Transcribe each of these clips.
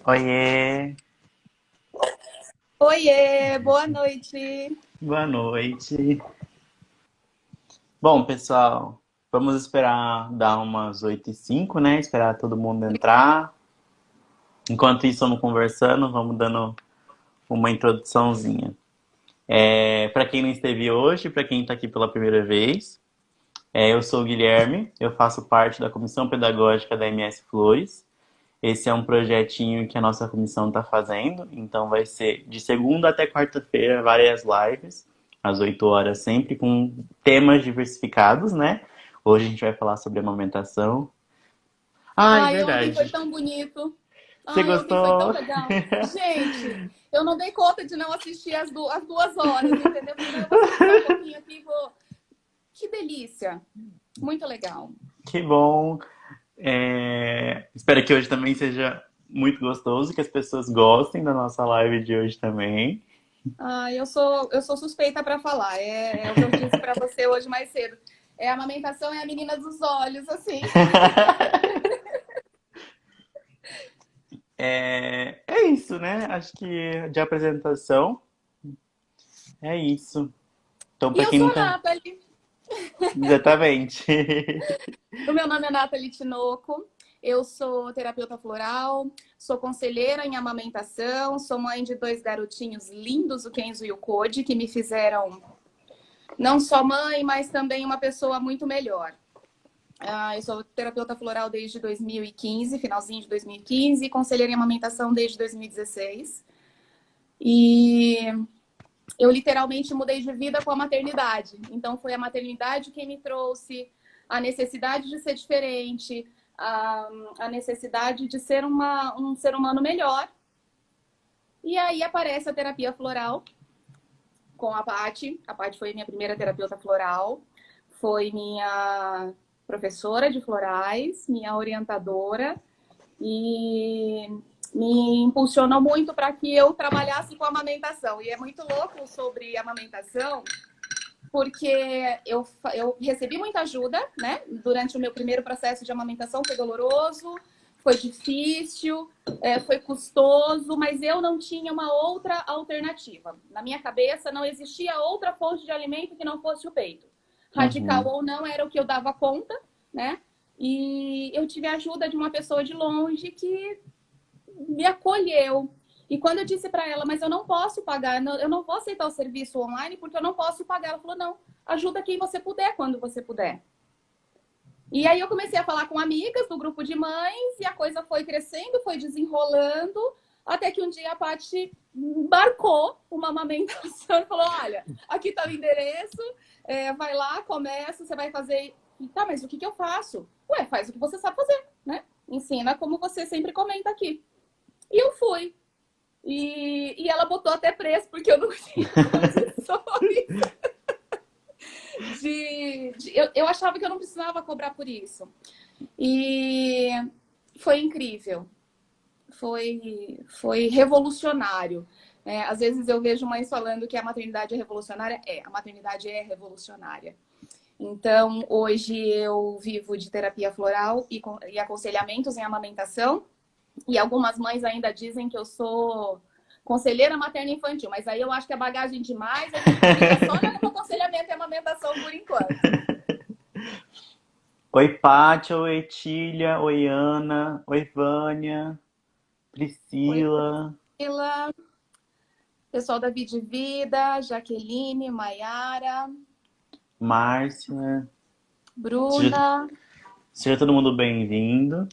Oiê, Oiê, boa noite. boa noite. Bom, pessoal, vamos esperar dar umas 8h05, né? Esperar todo mundo entrar. Enquanto isso, vamos conversando, vamos dando uma introduçãozinha. Para quem não esteve hoje, para quem está aqui pela primeira vez, eu sou o Guilherme, eu faço parte da Comissão Pedagógica da MS Flores. Esse é um projetinho que a nossa comissão está fazendo, então vai ser de segunda até quarta-feira, várias lives, às 8 horas, sempre com temas diversificados, né? Hoje a gente vai falar sobre amamentação. Ah, é Ai, ontem foi verdade. tão bonito. Você Ai, ontem foi tão gostou? legal. Gente, eu não dei conta de não assistir as 2 horas, entendeu? Eu falei, não, eu vou assistir só um pouquinho aqui e vou. Que delícia. Muito legal. Que bom. Espero que hoje também seja muito gostoso, que as pessoas gostem da nossa live de hoje também. Ai, eu sou suspeita para falar. É o que eu disse para você hoje mais cedo. É a amamentação, é a menina dos olhos, assim. É isso, né? Acho que de apresentação é isso. Então, E para eu quem sou não a tá. Nathalie. Exatamente. O meu nome é Nathalie Tinoco, eu sou terapeuta floral, sou conselheira em amamentação, sou mãe de 2 garotinhos lindos, o Kenzo e o Code, que me fizeram não só mãe, mas também uma pessoa muito melhor. Eu sou terapeuta floral desde 2015, finalzinho de 2015, e conselheira em amamentação desde 2016. E eu literalmente mudei de vida com a maternidade. Então foi a maternidade quem me trouxe a necessidade de ser diferente, a necessidade de ser um ser humano melhor. E aí aparece a terapia floral com a Paty. A Paty foi minha primeira terapeuta floral, foi minha professora de florais, minha orientadora e me impulsionou muito para que eu trabalhasse com amamentação. E é muito louco sobre amamentação, porque eu recebi muita ajuda, né? Durante o meu primeiro processo de amamentação foi doloroso, foi difícil, foi custoso, mas eu não tinha uma outra alternativa. Na minha cabeça não existia outra fonte de alimento que não fosse o peito. Radical Uhum. ou não, era o que eu dava conta, né? E eu tive a ajuda de uma pessoa de longe que me acolheu. E quando eu disse para ela, mas eu não posso pagar, eu não vou aceitar o serviço online porque eu não posso pagar. Ela falou, não, ajuda quem você puder, quando você puder. E aí eu comecei a falar com amigas do grupo de mães e a coisa foi crescendo, foi desenrolando, até que um dia a Paty embarcou uma amamentação e falou, olha, aqui está o endereço, vai lá, começa, você vai fazer... Tá, mas o que eu faço? Ué, faz o que você sabe fazer, né? Ensina como você sempre comenta aqui. E eu fui. E ela botou até preço, porque eu não tinha condições eu achava que eu não precisava cobrar por isso. E foi incrível. Foi revolucionário. Às vezes eu vejo mães falando que a maternidade é revolucionária. A maternidade é revolucionária. Então, hoje eu vivo de terapia floral e aconselhamentos em amamentação. E algumas mães ainda dizem que eu sou conselheira materna infantil, mas aí eu acho que é bagagem demais, a gente fica só no aconselhamento e amamentação por enquanto. Oi, Pátia, oi, Tília, oi, Ana, oi, Vânia, Oi, Priscila, Priscila, pessoal da Vida Vida, Jaqueline, Maiara, Márcia. Seja, Bruna. seja todo mundo bem-vindo.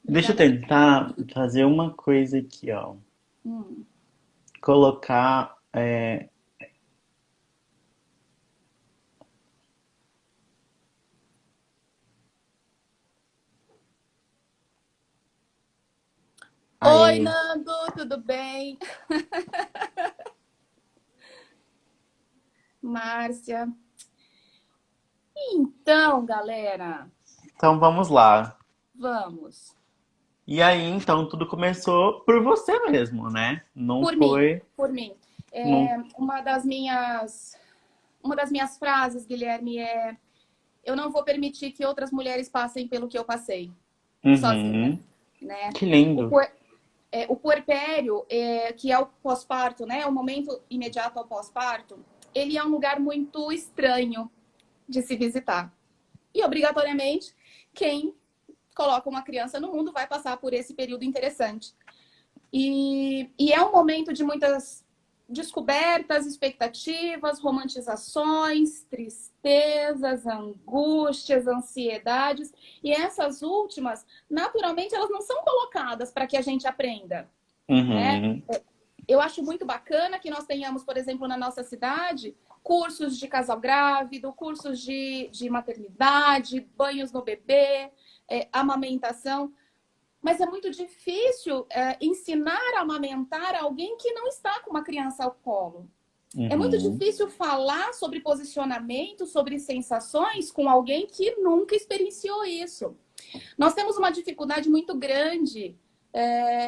Deixa eu Obrigada. tentar fazer uma coisa aqui, ó. Hum. Colocar. Oi, Aí. Nando, tudo bem? Márcia. Então, galera, Então vamos lá. vamos. E aí, então, tudo começou por você mesmo, né? Não Por mim, foi. por mim. Não... Uma das minhas frases, Guilherme, é: eu não vou permitir que outras mulheres passem pelo que eu passei, sozinha, Uhum. né? Que O, lindo. o puerpério, que é o pós-parto, né? O momento imediato ao pós-parto, ele é um lugar muito estranho de se visitar. E, obrigatoriamente, quem coloca uma criança no mundo vai passar por esse período interessante. E é um momento de muitas descobertas, expectativas, romantizações, tristezas, angústias, ansiedades. E essas últimas, naturalmente, elas não são colocadas para que a gente aprenda. Né? Eu acho muito bacana que nós tenhamos, por exemplo, na nossa cidade, cursos de casal grávido, cursos de maternidade, banhos no bebê, amamentação. Mas é muito difícil ensinar a amamentar alguém que não está com uma criança ao colo. É muito difícil falar sobre posicionamento, sobre sensações com alguém que nunca experienciou isso. Nós temos uma dificuldade muito grande,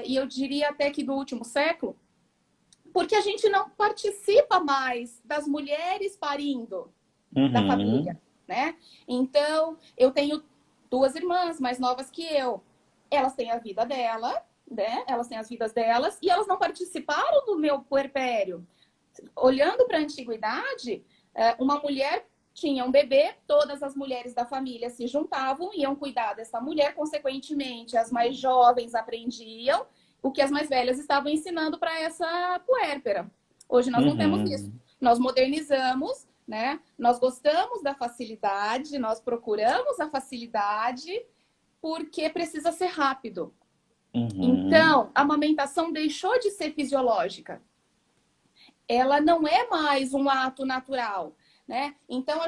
e eu diria até que do último século, porque a gente não participa mais das mulheres parindo da família, né? Então, eu tenho 2 irmãs mais novas que eu. Elas têm a vida dela, né? Elas têm as vidas delas e elas não participaram do meu puerpério. Olhando para a antiguidade, uma mulher tinha um bebê, todas as mulheres da família se juntavam, iam cuidar dessa mulher, consequentemente, as mais jovens aprendiam o que as mais velhas estavam ensinando para essa puérpera. Hoje nós não temos isso. Nós modernizamos, né? Nós gostamos da facilidade, nós procuramos a facilidade, porque precisa ser rápido. Então, a amamentação deixou de ser fisiológica. Ela não é mais um ato natural, né? Então,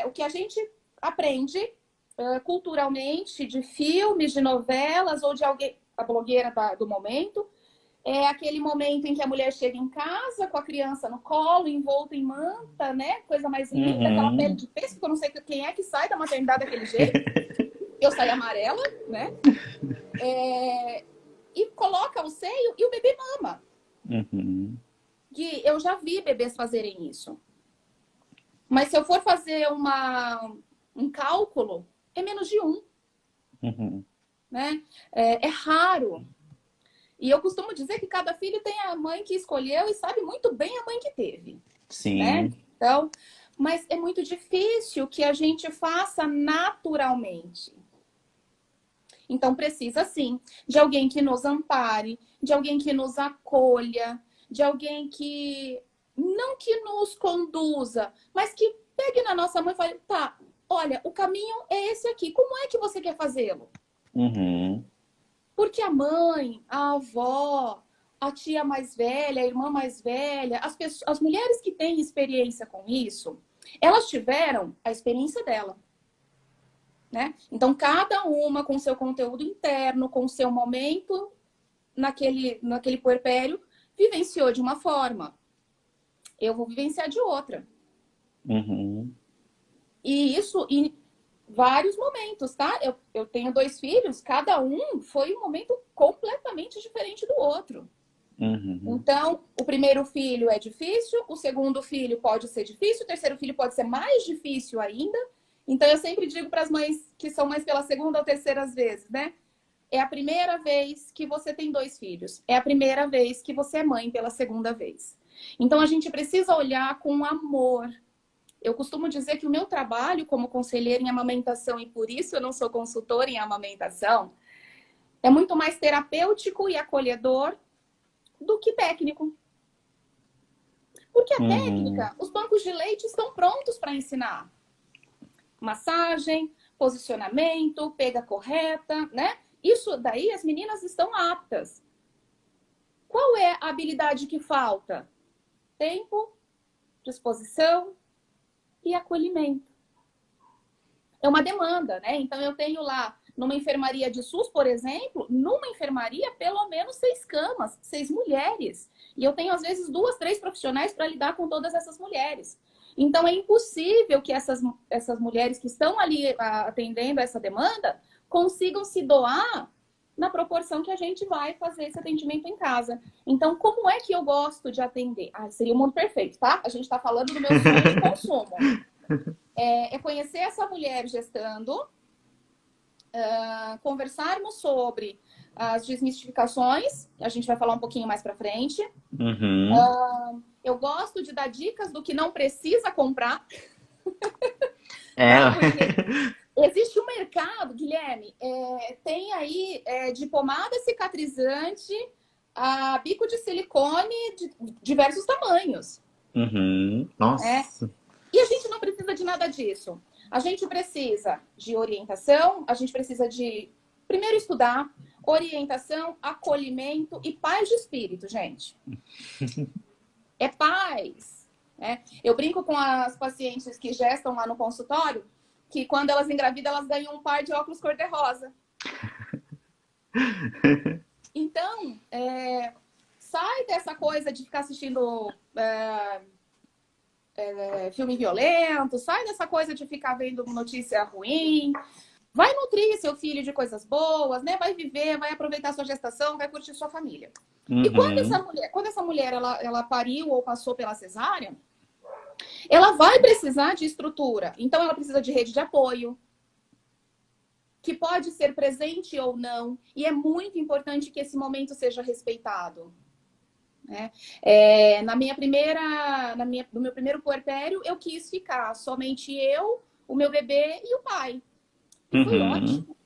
o que a gente aprende culturalmente de filmes, de novelas ou de alguém, a blogueira do momento, é aquele momento em que a mulher chega em casa com a criança no colo, envolta em manta, né? Coisa mais linda, aquela pele de peixe, que eu não sei quem é que sai da maternidade daquele jeito. Eu saio amarela, né? E coloca o seio e o bebê mama. Gui, eu já vi bebês fazerem isso. Mas se eu for fazer um cálculo, é menos de 1. Né? É raro. E eu costumo dizer que cada filho tem a mãe que escolheu e sabe muito bem a mãe que teve. Sim. Né? Então, mas é muito difícil que a gente faça naturalmente. Então, precisa, sim, de alguém que nos ampare, de alguém que nos acolha, de alguém que, não que nos conduza, mas que pegue na nossa mão e fale, tá, olha, o caminho é esse aqui, como é que você quer fazê-lo? Porque a mãe, a avó, a tia mais velha, a irmã mais velha, as mulheres que têm experiência com isso, elas tiveram a experiência dela. Né? Então, cada uma com seu conteúdo interno, com seu momento naquele puerpério, vivenciou de uma forma. Eu vou vivenciar de outra. E isso em vários momentos, tá? Eu tenho 2 filhos, cada um foi um momento completamente diferente do outro. Então, o primeiro filho é difícil, o segundo filho pode ser difícil, o terceiro filho pode ser mais difícil ainda. Então, eu sempre digo para as mães que são mães pela segunda ou terceira vezes, né? É a primeira vez que você tem 2 filhos. É a primeira vez que você é mãe pela segunda vez. Então, a gente precisa olhar com amor. Eu costumo dizer que o meu trabalho como conselheira em amamentação, e por isso eu não sou consultora em amamentação, é muito mais terapêutico e acolhedor do que técnico. Porque a técnica, os bancos de leite estão prontos para ensinar. Massagem, posicionamento, pega correta, né? Isso daí as meninas estão aptas. Qual é a habilidade que falta? Tempo, disposição e acolhimento. É uma demanda, né? Então eu tenho lá, numa enfermaria de SUS, por exemplo, numa enfermaria, pelo menos 6 camas, 6 mulheres. E eu tenho, às vezes, 2, 3 profissionais para lidar com todas essas mulheres. Então, é impossível que essas mulheres que estão ali atendendo essa demanda consigam se doar na proporção que a gente vai fazer esse atendimento em casa. Então, como é que eu gosto de atender? Seria o mundo perfeito, tá? A gente está falando do meu sonho de consumo. É conhecer essa mulher gestando, conversarmos sobre as desmistificações, a gente vai falar um pouquinho mais pra frente. Eu gosto de dar dicas do que não precisa comprar. Tá? Porque existe um mercado, Guilherme, tem aí de pomada cicatrizante a bico de silicone de diversos tamanhos. Nossa. E a gente não precisa de nada disso. A gente precisa de orientação, a gente precisa de, primeiro, estudar, orientação, acolhimento e paz de espírito, gente. É paz. Né? Eu brinco com as pacientes que gestam lá no consultório, que quando elas engravidam, elas ganham um par de óculos cor-de-rosa. Então, sai dessa coisa de ficar assistindo filme violento, sai dessa coisa de ficar vendo notícia ruim. Vai nutrir seu filho de coisas boas, né? Vai viver, vai aproveitar sua gestação, vai curtir sua família. E quando essa mulher ela pariu ou passou pela cesárea, ela vai precisar de estrutura. Então, ela precisa de rede de apoio, que pode ser presente ou não. E é muito importante que esse momento seja respeitado. Né? No meu primeiro puerpério, eu quis ficar somente eu, o meu bebê e o pai. E foi ótimo.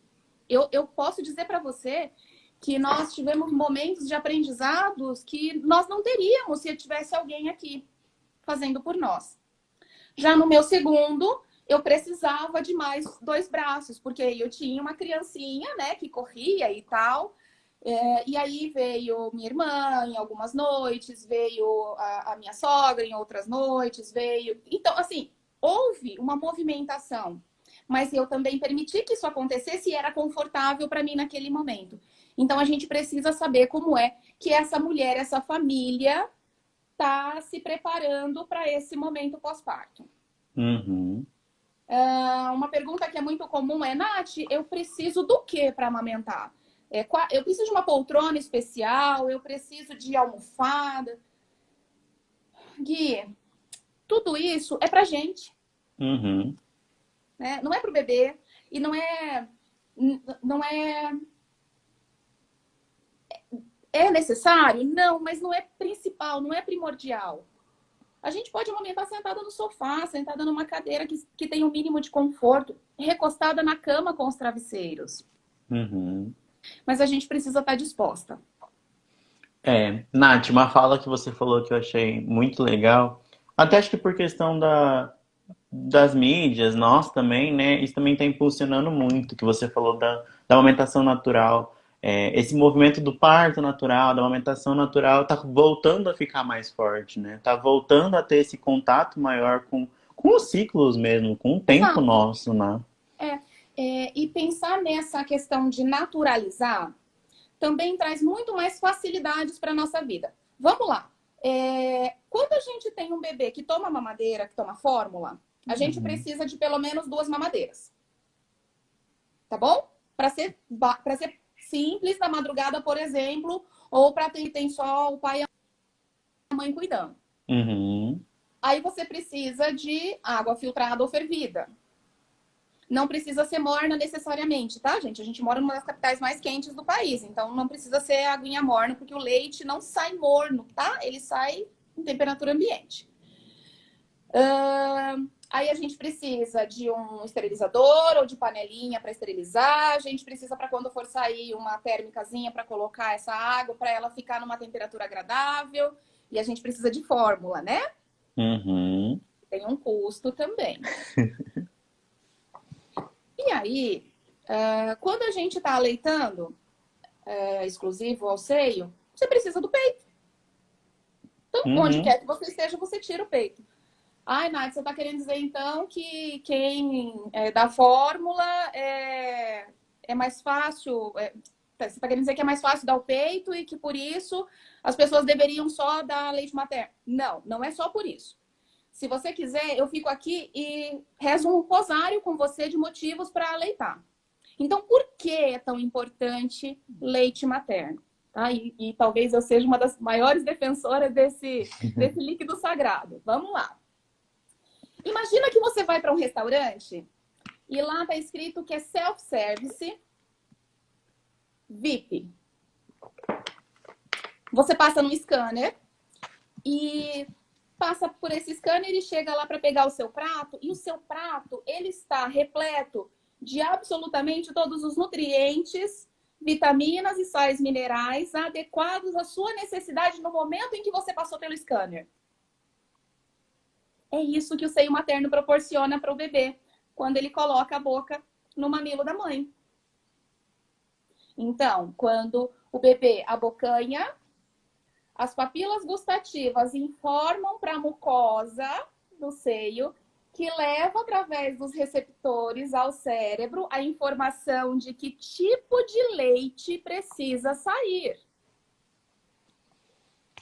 Eu posso dizer para você que nós tivemos momentos de aprendizados que nós não teríamos se tivesse alguém aqui fazendo por nós. Já no meu segundo, eu precisava de mais 2 braços, porque eu tinha uma criancinha, né, que corria e tal. E aí veio minha irmã em algumas noites, veio a minha sogra em outras noites, veio... Então, assim, houve uma movimentação. Mas eu também permiti que isso acontecesse e era confortável para mim naquele momento. Então, a gente precisa saber como é que essa mulher, essa família, está se preparando para esse momento pós-parto. Uma pergunta que é muito comum é, Nath, eu preciso do que para amamentar? Eu preciso de uma poltrona especial, eu preciso de almofada. Gui, tudo isso é pra gente. Né? Não é pro bebê e não é necessário? Não, mas não é principal, não é primordial. A gente pode amamentar sentada no sofá, sentada numa cadeira que tem um mínimo de conforto, recostada na cama com os travesseiros. Mas a gente precisa estar disposta. Nath, uma fala que você falou que eu achei muito legal, até acho que por questão das mídias, nós também, né? Isso também está impulsionando muito, que você falou da amamentação natural. Esse movimento do parto natural, da amamentação natural, tá voltando a ficar mais forte, né? Tá voltando a ter esse contato maior com os ciclos mesmo, com o tempo nosso, né? E pensar nessa questão de naturalizar também traz muito mais facilidades para a nossa vida. Vamos lá. Quando a gente tem um bebê que toma mamadeira, que toma fórmula, a gente precisa de pelo menos 2 mamadeiras. Tá bom? Para ser simples na madrugada, por exemplo, ou para tem só o pai e a mãe cuidando. Aí você precisa de água filtrada ou fervida. Não precisa ser morna necessariamente, tá, gente? A gente mora numa das capitais mais quentes do país, então não precisa ser aguinha morna, porque o leite não sai morno, tá? Ele sai em temperatura ambiente. Aí a gente precisa de um esterilizador ou de panelinha para esterilizar. A gente precisa, para quando for sair, uma térmicazinha para colocar essa água, para ela ficar numa temperatura agradável. E a gente precisa de fórmula, né? Tem um custo também. E aí, quando a gente está aleitando exclusivo ao seio, você precisa do peito. Então, onde quer que você esteja, você tira o peito. Ai, Nath, você está querendo dizer, então, que quem dá fórmula é mais fácil... você está querendo dizer que é mais fácil dar o peito e que, por isso, as pessoas deveriam só dar leite materno? Não, não é só por isso. Se você quiser, eu fico aqui e rezo um rosário com você de motivos para aleitar. Então, por que é tão importante leite materno? Tá? E talvez eu seja uma das maiores defensoras desse líquido sagrado. Vamos lá. Imagina que você vai para um restaurante e lá está escrito que é self-service VIP. Você passa no scanner e passa por esse scanner e chega lá para pegar o seu prato, e o seu prato, ele está repleto de absolutamente todos os nutrientes, vitaminas e sais minerais adequados à sua necessidade no momento em que você passou pelo scanner. É isso que o seio materno proporciona para o bebê, quando ele coloca a boca no mamilo da mãe. Então, quando o bebê abocanha, as papilas gustativas informam para a mucosa do seio, que leva através dos receptores ao cérebro a informação de que tipo de leite precisa sair.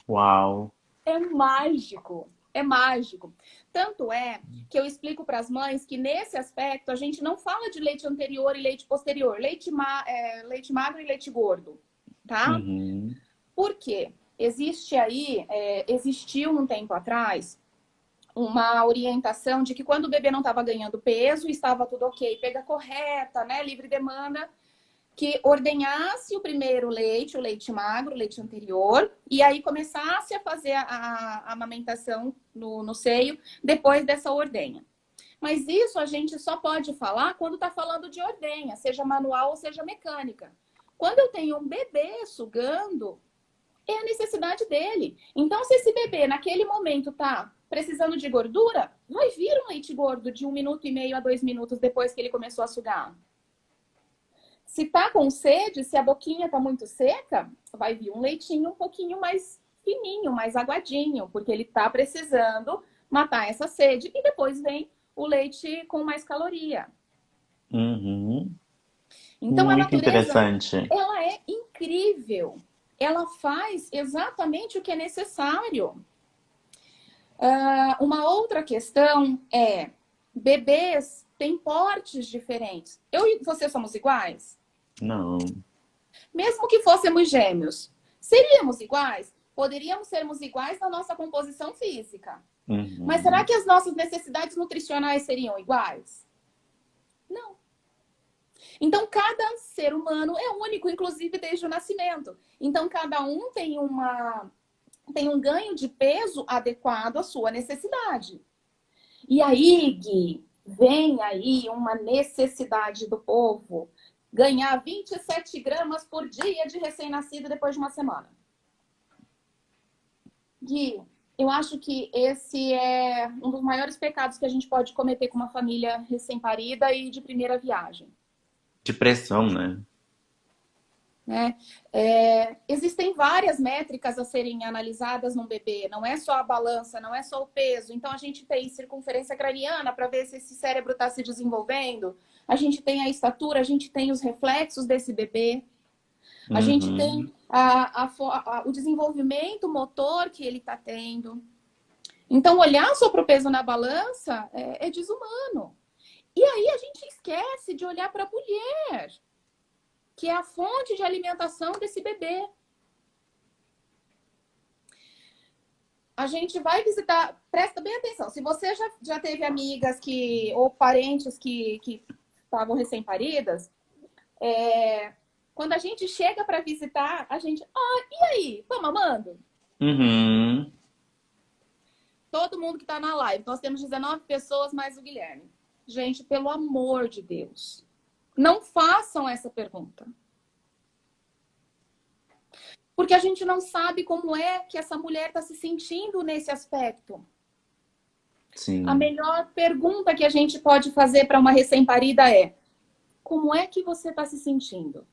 Uau! É mágico, é mágico. Tanto é que eu explico para as mães que nesse aspecto a gente não fala de leite anterior e leite posterior, leite magro e leite gordo, tá? Uhum. Por quê? Existiu um tempo atrás uma orientação de que quando o bebê não estava ganhando peso, estava tudo ok, pega correta, né, livre demanda, que ordenhasse o primeiro leite, o leite magro, o leite anterior, e aí começasse a fazer a amamentação no seio depois dessa ordenha. Mas isso a gente só pode falar quando está falando de ordenha, seja manual ou seja mecânica. Quando eu tenho um bebê sugando, é a necessidade dele. Então, se esse bebê naquele momento tá precisando de gordura, vai vir um leite gordo de 1 minuto e meio a 2 minutos depois que ele começou a sugar. Se tá com sede, se a boquinha tá muito seca, vai vir um leitinho um pouquinho mais fininho, mais aguadinho, porque ele tá precisando matar essa sede. E depois vem o leite com mais caloria. Uhum. Então, a Muito natureza, interessante. ela é incrível. Ela faz exatamente o que é necessário. Uma outra questão é: bebês têm portes diferentes. Eu e você somos iguais? Não. Mesmo que fôssemos gêmeos, seríamos iguais? Poderíamos sermos iguais na nossa composição física. Mas será Uhum. que as nossas necessidades nutricionais seriam iguais? Não. Então, cada ser humano é único, inclusive desde o nascimento. Então, cada um tem um ganho de peso adequado à sua necessidade. E aí, Gui, vem aí uma necessidade do povo ganhar 27 gramas por dia de recém-nascido depois de uma semana. Gui, eu acho que esse é um dos maiores pecados que a gente pode cometer com uma família recém-parida e de primeira viagem. De pressão, né? Né? Existem várias métricas a serem analisadas num bebê, não é só a balança, não é só o peso. Então, a gente tem circunferência craniana para ver se esse cérebro está se desenvolvendo, a gente tem a estatura, a gente tem os reflexos desse bebê, a gente Uhum. tem o desenvolvimento motor que ele está tendo. Então, olhar só para o peso na balança é desumano. E aí a gente esquece de olhar para a mulher, que é a fonte de alimentação desse bebê. A gente vai visitar, presta bem atenção, se você já teve amigas ou parentes que estavam recém-paridas, quando a gente chega para visitar, a gente, e aí, tá mamando? Uhum. Todo mundo que está na live, nós temos 19 pessoas mais o Guilherme. Gente, pelo amor de Deus, não façam essa pergunta. Porque a gente não sabe como é que essa mulher está se sentindo nesse aspecto. A Sim. melhor pergunta que a gente pode fazer para uma recém-parida é: como é que você está se sentindo?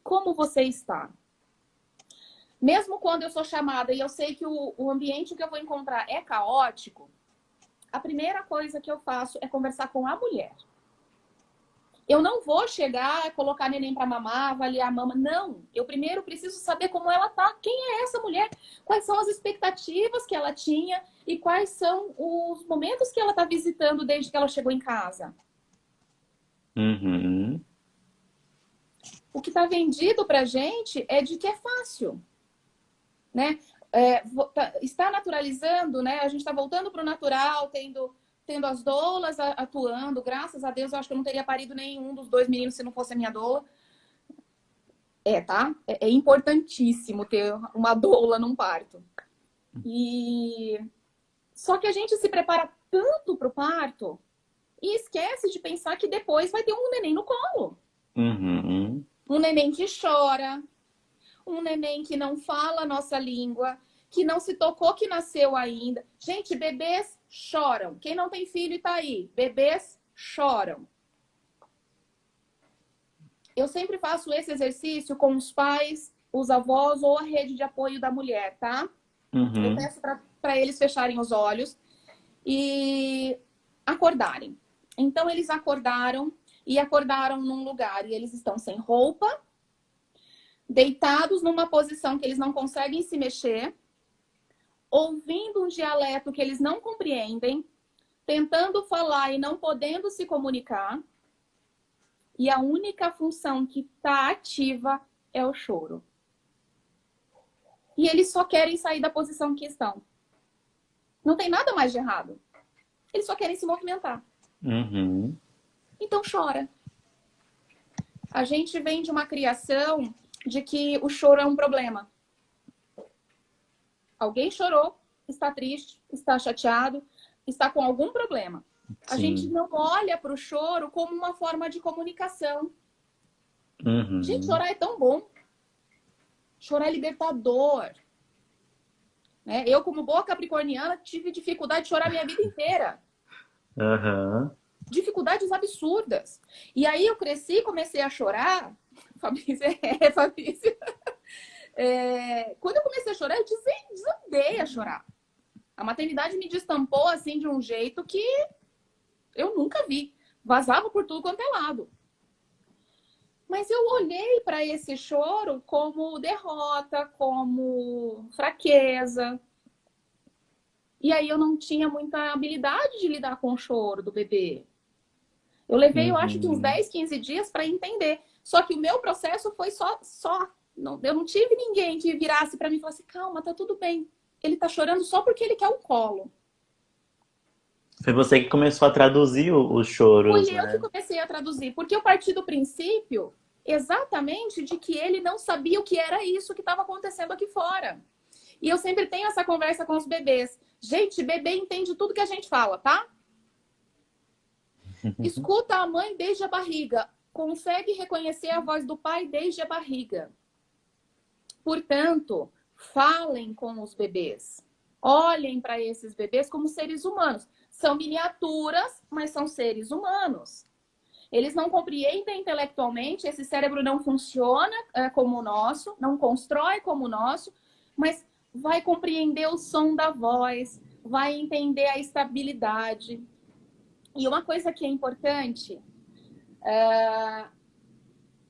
Como você está? Mesmo quando eu sou chamada e eu sei que o ambiente que eu vou encontrar é caótico, a primeira coisa que eu faço é conversar com a mulher. Eu não vou chegar, colocar neném para mamar, avaliar a mama. Não. Eu primeiro preciso saber como ela tá. Quem é essa mulher? Quais são as expectativas que ela tinha e quais são os momentos que ela está visitando desde que ela chegou em casa. Uhum. O que está vendido para a gente é de que é fácil, né? Está naturalizando, né? A gente está voltando para o natural, tendo as doulas atuando. Graças a Deus, eu acho que eu não teria parido nenhum dos dois meninos se não fosse a minha doula. Tá? É importantíssimo ter uma doula num parto. E só que a gente se prepara tanto para o parto e esquece de pensar que depois vai ter um neném no colo. Uhum. Um neném que chora, um neném que não fala a nossa língua, que não se tocou que nasceu ainda. Gente, bebês choram. Quem não tem filho e tá aí, bebês choram. Eu sempre faço esse exercício com os pais, os avós ou a rede de apoio da mulher, tá? Eu Uhum. peço para eles fecharem os olhos e acordarem. Então, eles acordaram e acordaram num lugar e eles estão sem roupa, deitados numa posição que eles não conseguem se mexer, ouvindo um dialeto que eles não compreendem, tentando falar e não podendo se comunicar. E a única função que está ativa é o choro. E eles só querem sair da posição que estão. Não tem nada mais de errado. Eles só querem se movimentar. Uhum. Então chora. A gente vem de uma criação de que o choro é um problema. Alguém chorou, está triste, está chateado, está com algum problema. A gente Sim. não olha para o choro como uma forma de comunicação. Gente, Uhum. chorar é tão bom. Chorar é libertador. Né? Eu, como boa capricorniana, tive dificuldade de chorar minha vida inteira. Aham. Dificuldades absurdas. E aí eu cresci, comecei a chorar. Fabrício, Fabrício. Quando eu comecei a chorar, eu desandei a chorar. A maternidade me destampou assim de um jeito que eu nunca vi. Vazava por tudo quanto é lado. Mas eu olhei para esse choro como derrota, como fraqueza. E aí eu não tinha muita habilidade de lidar com o choro do bebê. Eu levei, eu acho, de uns Uhum. 10, 15 dias para entender. Só que o meu processo foi só. Eu não tive ninguém que virasse para mim e falasse: calma, tá tudo bem. Ele tá chorando só porque ele quer um colo. Foi você que começou a traduzir os Fui choros, eu que né? comecei a traduzir, porque eu parti do princípio exatamente de que ele não sabia o que era isso que estava acontecendo aqui fora. E eu sempre tenho essa conversa com os bebês. Gente, bebê entende tudo que a gente fala, tá? Escuta a mãe desde a barriga. Consegue reconhecer a voz do pai desde a barriga. Portanto, falem com os bebês. Olhem para esses bebês como seres humanos. São miniaturas, mas são seres humanos. Eles não compreendem intelectualmente, esse cérebro não funciona como o nosso, não constrói como o nosso, mas vai compreender o som da voz, vai entender a estabilidade. E uma coisa que é importante,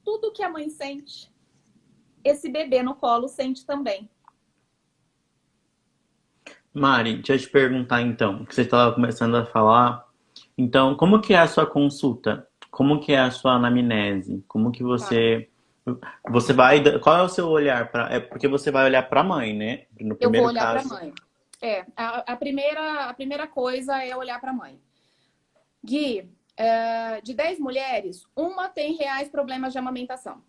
tudo que a mãe sente, esse bebê no colo sente também. Mari, deixa eu te perguntar então, que você estava começando a falar. Então, como que é a sua consulta? Como que é a sua anamnese? Como que Tá? você vai, qual é o seu olhar para, é porque você vai olhar para a mãe, né? No Eu vou primeiro olhar para a caso. mãe. A primeira coisa é olhar para a mãe. Gui, de 10 mulheres, uma tem reais problemas de amamentação.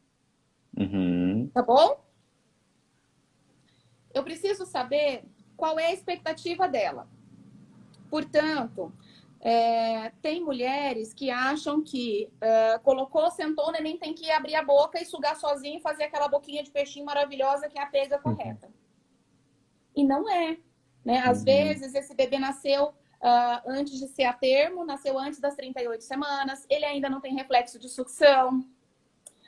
Uhum. Tá bom? Eu preciso saber qual é a expectativa dela. Portanto, tem mulheres que acham que colocou, sentou, o neném tem que abrir a boca e sugar sozinho e fazer aquela boquinha de peixinho maravilhosa que é a pega Uhum. correta. E não é. Né? Às Uhum. vezes, esse bebê nasceu antes de ser a termo, nasceu antes das 38 semanas, ele ainda não tem reflexo de sucção.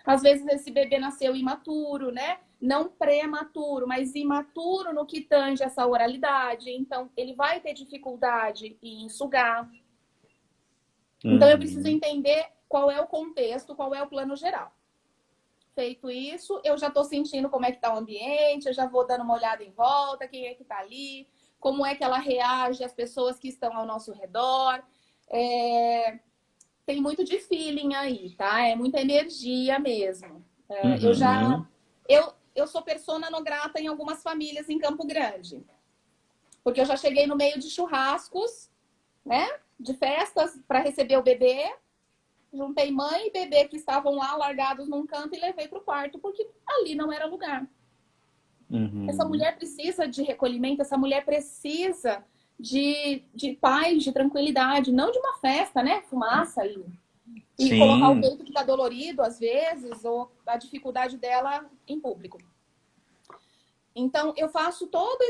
Às vezes, esse bebê nasceu imaturo, né? Não prematuro, mas imaturo no que tange essa oralidade. Então, ele vai ter dificuldade em sugar. Então, eu preciso Uhum. entender qual é o contexto, qual é o plano geral. Feito isso, eu já estou sentindo como é que está o ambiente, eu já vou dando uma olhada em volta, quem é que está ali, como é que ela reage às pessoas que estão ao nosso redor. Tem muito de feeling aí, tá? É muita energia mesmo. Eu já... Uhum. Eu sou persona non grata em algumas famílias em Campo Grande. Porque eu já cheguei no meio de churrascos, né? De festas para receber o bebê. Juntei mãe e bebê que estavam lá largados num canto e levei para o quarto, porque ali não era lugar. Essa Uhum. mulher precisa de recolhimento, essa mulher precisa de paz, de tranquilidade, não de uma festa, né? Fumaça e colocar o Sim. peito que está dolorido às vezes, ou a dificuldade dela em público. Então, eu faço toda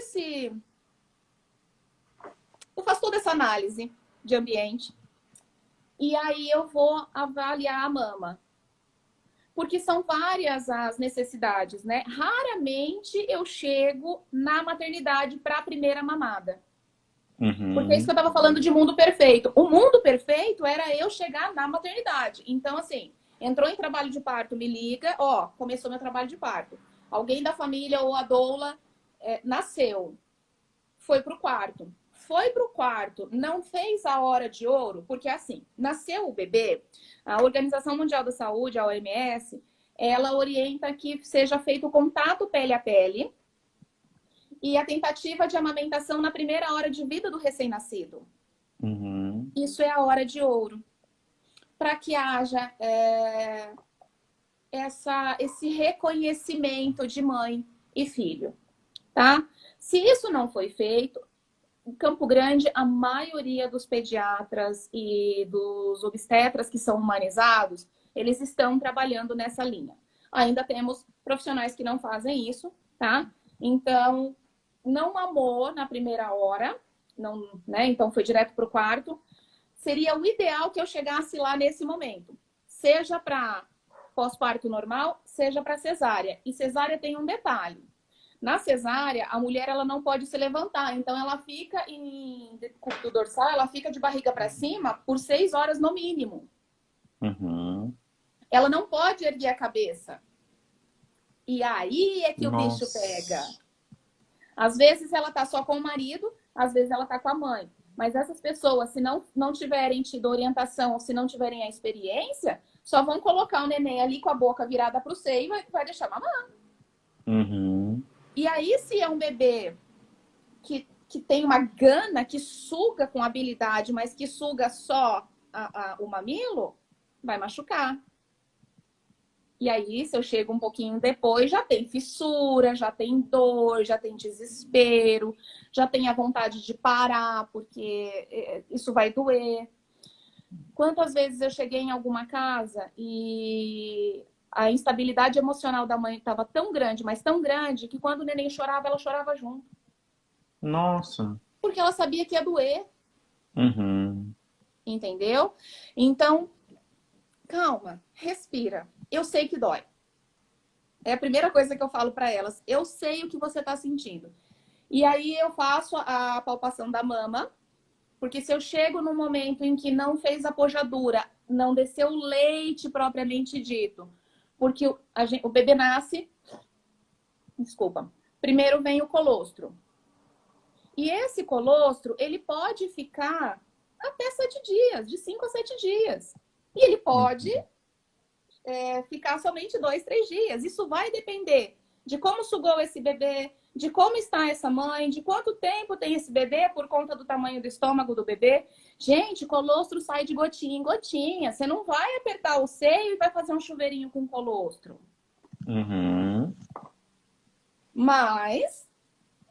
essa análise de ambiente e aí eu vou avaliar a mama. Porque são várias as necessidades, né? Raramente eu chego na maternidade para a primeira mamada. Porque é isso que Uhum. eu estava falando de mundo perfeito. O mundo perfeito era eu chegar na maternidade. Então, assim, entrou em trabalho de parto, me liga, ó, começou meu trabalho de parto. Alguém da família ou a doula nasceu, foi pro quarto. Foi pro quarto, não fez a hora de ouro, porque assim, nasceu o bebê, a Organização Mundial da Saúde, a OMS, ela orienta que seja feito o contato pele a pele e a tentativa de amamentação na primeira hora de vida do recém-nascido. Uhum. Isso é a hora de ouro. Para que haja esse reconhecimento de mãe e filho, tá? Se isso não foi feito, em Campo Grande, a maioria dos pediatras e dos obstetras que são humanizados, eles estão trabalhando nessa linha. Ainda temos profissionais que não fazem isso, tá? Então, não mamou na primeira hora, não, né? Então foi direto para o quarto. Seria o ideal que eu chegasse lá nesse momento, seja para pós-parto normal, seja para cesárea. E cesárea tem um detalhe. Na cesárea, a mulher ela não pode se levantar, então ela fica em decúbito dorsal, ela fica de barriga para cima por 6 horas no mínimo. Uhum. Ela não pode erguer a cabeça. E aí é que o bicho pega. Nossa. Às vezes ela tá só com o marido, às vezes ela tá com a mãe. Mas essas pessoas, se não tiverem tido orientação, ou se não tiverem a experiência, só vão colocar o neném ali com a boca virada para o seio e vai deixar mamar. Uhum. E aí, se é um bebê que tem uma gana, que suga com habilidade, mas que suga só o mamilo, vai machucar. E aí, se eu chego um pouquinho depois, já tem fissura, já tem dor, já tem desespero, já tem a vontade de parar, porque isso vai doer. Quantas vezes eu cheguei em alguma casa e a instabilidade emocional da mãe estava tão grande, mas tão grande, que quando o neném chorava, ela chorava junto. Nossa. Porque ela sabia que ia doer, Uhum. entendeu? Então, calma, respira. Eu sei que dói. É a primeira coisa que eu falo para elas. Eu sei o que você está sentindo. E aí eu faço a palpação da mama, porque se eu chego num momento em que não fez a pojadura, não desceu o leite propriamente dito, porque o bebê nasce, desculpa, primeiro vem o colostro. E esse colostro, ele pode ficar até 7 dias, de 5 a 7 dias. E ele pode Uhum. ficar somente 2, 3 dias. Isso vai depender de como sugou esse bebê, de como está essa mãe, de quanto tempo tem esse bebê por conta do tamanho do estômago do bebê. Gente, colostro sai de gotinha em gotinha. Você não vai apertar o seio e vai fazer um chuveirinho com colostro. Uhum. Mas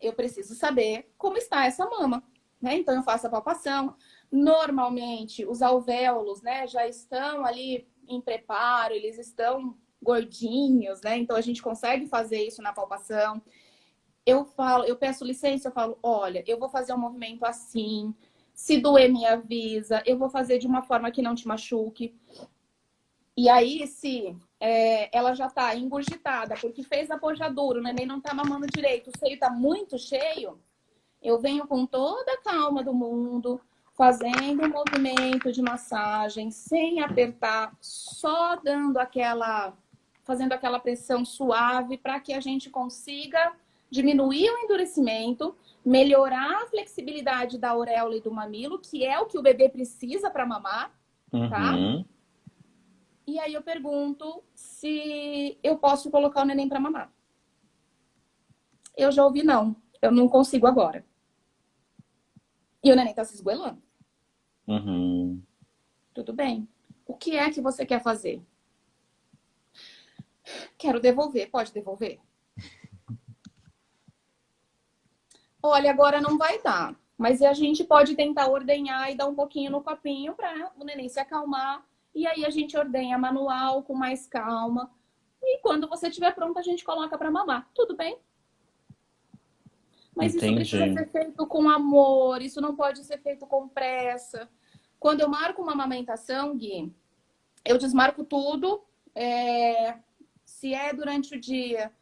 eu preciso saber como está essa mama, né? Então eu faço a palpação. Normalmente os alvéolos, né, já estão ali em preparo, eles estão gordinhos, né? Então a gente consegue fazer isso na palpação. Eu peço licença, eu falo, olha, eu vou fazer um movimento assim. Se doer, me avisa. Eu vou fazer de uma forma que não te machuque. E aí, se ela já tá engurgitada, porque fez a pojadura, o neném não tá mamando direito, o seio tá muito cheio, eu venho com toda a calma do mundo, fazendo um movimento de massagem, sem apertar, só fazendo aquela pressão suave para que a gente consiga diminuir o endurecimento, melhorar a flexibilidade da auréola e do mamilo, que é o que o bebê precisa para mamar, tá? Uhum. E aí eu pergunto se eu posso colocar o neném para mamar. Eu já ouvi não, eu não consigo agora. E o neném tá se esgoelando. Uhum. Tudo bem. O que é que você quer fazer? Quero devolver. Pode devolver? Olha, agora não vai dar. Mas a gente pode tentar ordenhar e dar um pouquinho no copinho para o neném se acalmar. E aí a gente ordenha manual com mais calma. E quando você estiver pronto, a gente coloca para mamar. Tudo bem? Mas isso precisa Entendi. ser feito com amor. Isso não pode ser feito com pressa. Quando eu marco uma amamentação, Gui, eu desmarco tudo. Se é durante o dia,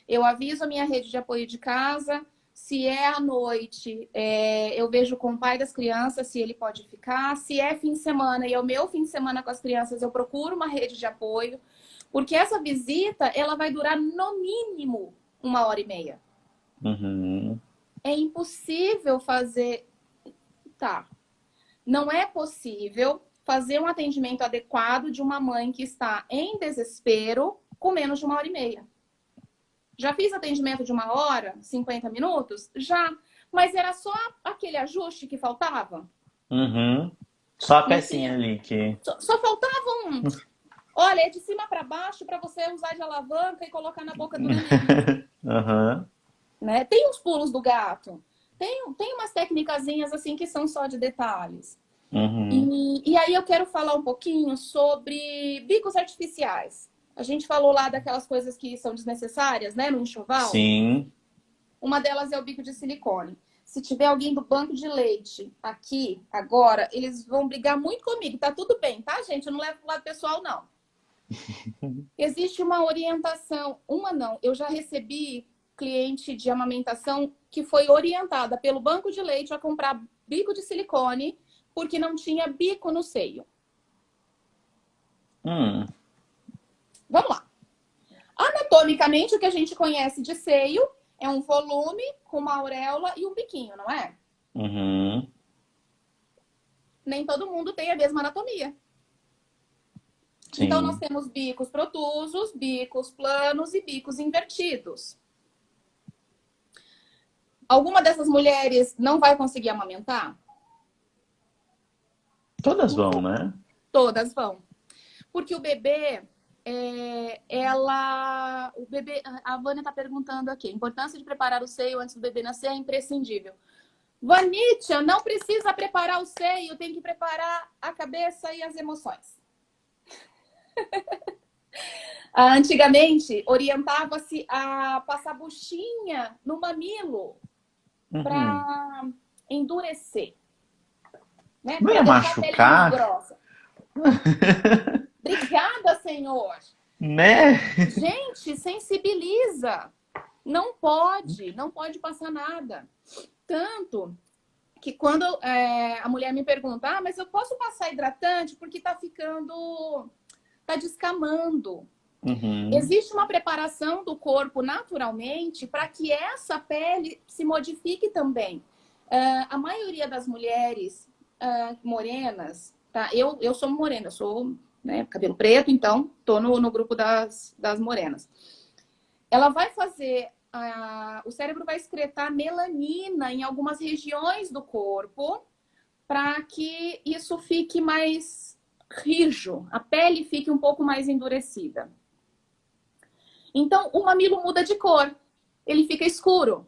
eu aviso a minha rede de apoio de casa. Se é à noite, eu vejo com o pai das crianças se ele pode ficar. Se é fim de semana e é o meu fim de semana com as crianças, eu procuro uma rede de apoio. Porque essa visita, ela vai durar no mínimo 1h30. Uhum. É impossível fazer... Tá. Não é possível fazer um atendimento adequado de uma mãe que está em desespero com menos de 1h30. Já fiz atendimento de 1 hora, 50 minutos? Já. Mas era só aquele ajuste que faltava? Uhum. Só a Não pecinha tinha. ali que. Só faltava um. Olha, é de cima para baixo para você usar de alavanca e colocar na boca do neném. Aham. Né? Tem uns pulos do gato. Tem umas técnicazinhas assim que são só de detalhes. Uhum. E aí eu quero falar um pouquinho sobre bicos artificiais. A gente falou lá daquelas coisas que são desnecessárias, né, no enxoval. Sim. Uma delas é o bico de silicone. Se tiver alguém do banco de leite aqui, agora, eles vão brigar muito comigo. Tá tudo bem, tá, gente? Eu não levo pro lado pessoal, não. Existe uma orientação. Uma não. Eu já recebi cliente de amamentação que foi orientada pelo banco de leite a comprar bico de silicone porque não tinha bico no seio. Hum. Vamos lá. Anatomicamente, o que a gente conhece de seio é um volume com uma auréola e um biquinho, não é? Uhum. Nem todo mundo tem a mesma anatomia. Então, nós Sim. temos bicos protusos, bicos planos e bicos invertidos. Alguma dessas mulheres não vai conseguir amamentar? Todas vão, né? Todas vão. Porque o bebê, a Vânia está perguntando aqui, a importância de preparar o seio antes do bebê nascer é imprescindível. Vanitia, não precisa preparar o seio, tem que preparar a cabeça e as emoções. Antigamente, orientava-se a passar buchinha no mamilo Uhum. para endurecer, né? Não Para ia deixar a pele mais machucar, grossa. Obrigada, Senhor. né? Gente, sensibiliza. Não pode passar nada. Tanto que quando a mulher me pergunta, mas eu posso passar hidratante porque tá descamando. Uhum. Existe uma preparação do corpo naturalmente para que essa pele se modifique também. A maioria das mulheres morenas, tá? Eu sou morena, eu sou, né, cabelo preto, então tô no grupo das morenas. Ela vai fazer, o cérebro vai excretar melanina em algumas regiões do corpo para que isso fique mais rijo, a pele fique um pouco mais endurecida. Então, o mamilo muda de cor, ele fica escuro.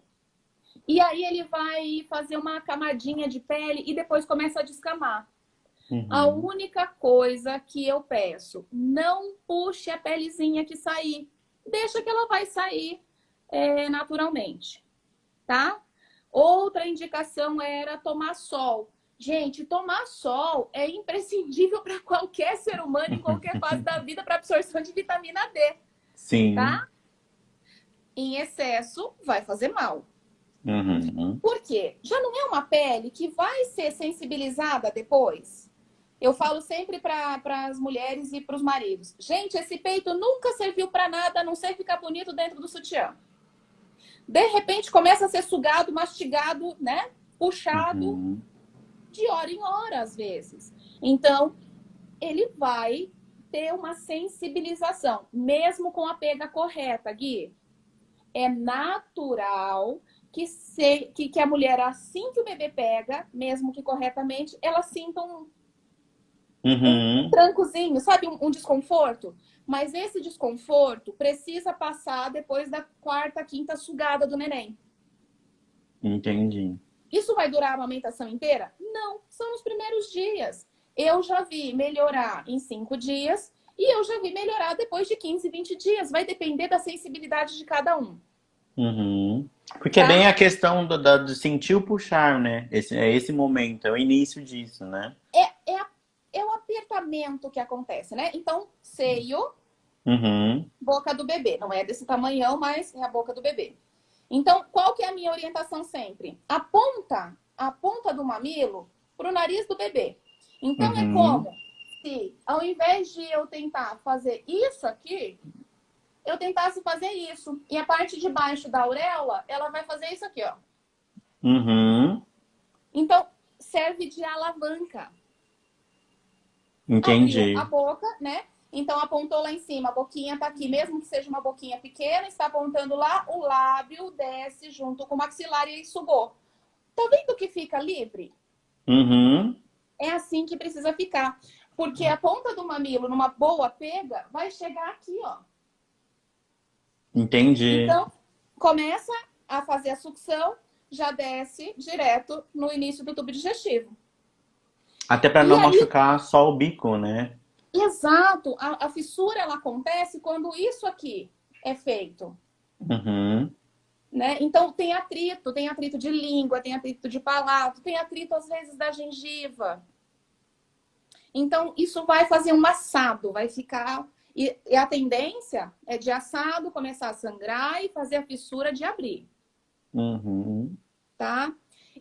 E aí ele vai fazer uma camadinha de pele e depois começa a descamar. A Uhum. única coisa que eu peço, não puxe a pelezinha que sair. Deixa que ela vai sair naturalmente, tá? Outra indicação era tomar sol. Gente, tomar sol é imprescindível para qualquer ser humano em qualquer fase da vida para absorção de vitamina D, Sim. tá? Em excesso vai fazer mal. Uhum. Por quê? Já não é uma pele que vai ser sensibilizada depois? Eu falo sempre para as mulheres e para os maridos. Gente, esse peito nunca serviu para nada, a não ser ficar bonito dentro do sutiã. De repente começa a ser sugado, mastigado, né? Puxado Uhum. de hora em hora, às vezes. Então, ele vai ter uma sensibilização, mesmo com a pega correta, Gui. É natural que a mulher, assim que o bebê pega, mesmo que corretamente, ela sinta Um Uhum. trancozinho, sabe? Um desconforto. Mas esse desconforto precisa passar depois da quarta, quinta sugada do neném. Entendi. Isso vai durar a amamentação inteira? Não, são os primeiros dias. Eu já vi melhorar em 5 dias e eu já vi melhorar depois de 15, 20 dias. Vai depender da sensibilidade de cada um, Uhum. Porque é bem tá? a questão de sentir o puxar, né? É esse momento, é o início disso, né? É o apertamento que acontece, né? Então, seio, Uhum. boca do bebê. Não é desse tamanhão, mas é a boca do bebê. Então, qual que é a minha orientação sempre? A ponta do mamilo para o nariz do bebê. Então, é Uhum. como se, ao invés de eu tentar fazer isso aqui, eu tentasse fazer isso. E a parte de baixo da auréola, ela vai fazer isso aqui, ó. Uhum. Então, serve de alavanca. Abriu a Entendi. boca, né? Então, apontou lá em cima, a boquinha tá aqui, mesmo que seja uma boquinha pequena, está apontando lá, o lábio desce junto com o maxilar e sugou. Tá vendo que fica livre? Uhum. É assim que precisa ficar. Porque a ponta do mamilo, numa boa pega, vai chegar aqui, ó. Entendi. Então, começa a fazer a sucção, já desce direto no início do tubo digestivo. Até para E não aí, machucar só o bico, né? exato, a fissura ela acontece quando isso aqui é feito. Uhum. Né? Então, tem atrito de língua, tem atrito de palato, tem atrito, às vezes, da gengiva. Então, isso vai fazer um assado, vai ficar. E a tendência é de assado começar a sangrar e fazer a fissura de abrir, Uhum. tá?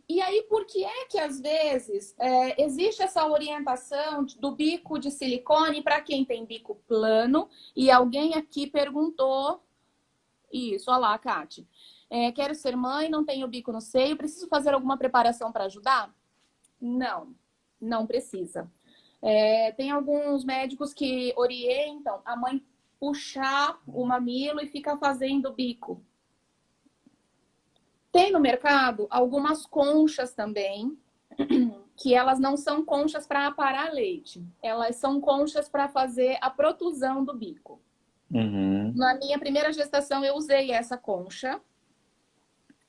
E aí, por que é que às vezes existe essa orientação do bico de silicone para quem tem bico plano? E alguém aqui perguntou isso, olha lá, Kati. Quero ser mãe, não tenho bico no seio, preciso fazer alguma preparação para ajudar? Não, não precisa. Tem alguns médicos que orientam a mãe puxar o mamilo e ficar fazendo bico. Tem no mercado algumas conchas também, que elas não são conchas para aparar leite. Elas são conchas para fazer a protusão do bico. Uhum. Na minha primeira gestação, eu usei essa concha.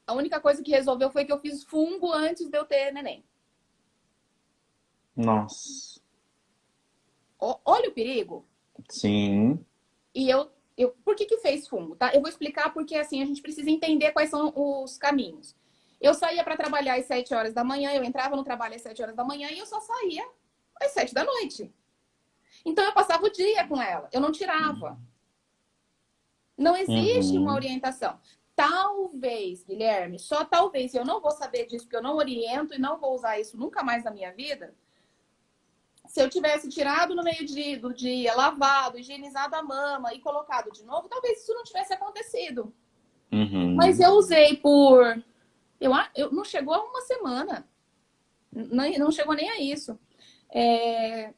A única coisa que resolveu foi que eu fiz fungo antes de eu ter neném. Nossa. Olha o perigo. Sim. E por que fez fungo, tá? Eu vou explicar porque assim a gente precisa entender quais são os caminhos. Eu saía para trabalhar às 7 horas da manhã, eu entrava no trabalho às 7 horas da manhã e eu só saía às 7 da noite. Então eu passava o dia com ela, eu não tirava. Não existe uma Uhum. orientação. Talvez, Guilherme, só talvez, eu não vou saber disso porque eu não oriento e não vou usar isso nunca mais na minha vida. Se eu tivesse tirado no meio do dia, lavado, higienizado a mama e colocado de novo, talvez isso não tivesse acontecido. Mas Uhum. eu usei por. Eu não chegou a uma semana. Não chegou nem a isso. É,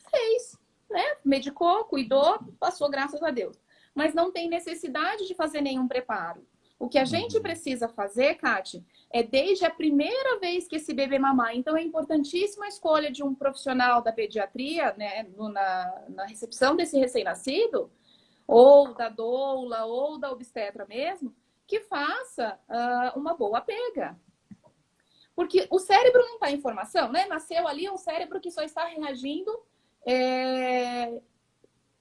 fez, né? Medicou, cuidou, passou, graças a Deus. Mas não tem necessidade de fazer nenhum preparo. O que a gente Uhum. precisa fazer, Kati, é desde a primeira vez que esse bebê mamar. Então, é importantíssima a escolha de um profissional da pediatria, né, na recepção desse recém-nascido, ou da doula, ou da obstetra mesmo, que faça uma boa pega. Porque o cérebro não está em formação, né? Nasceu ali um cérebro que só está reagindo é,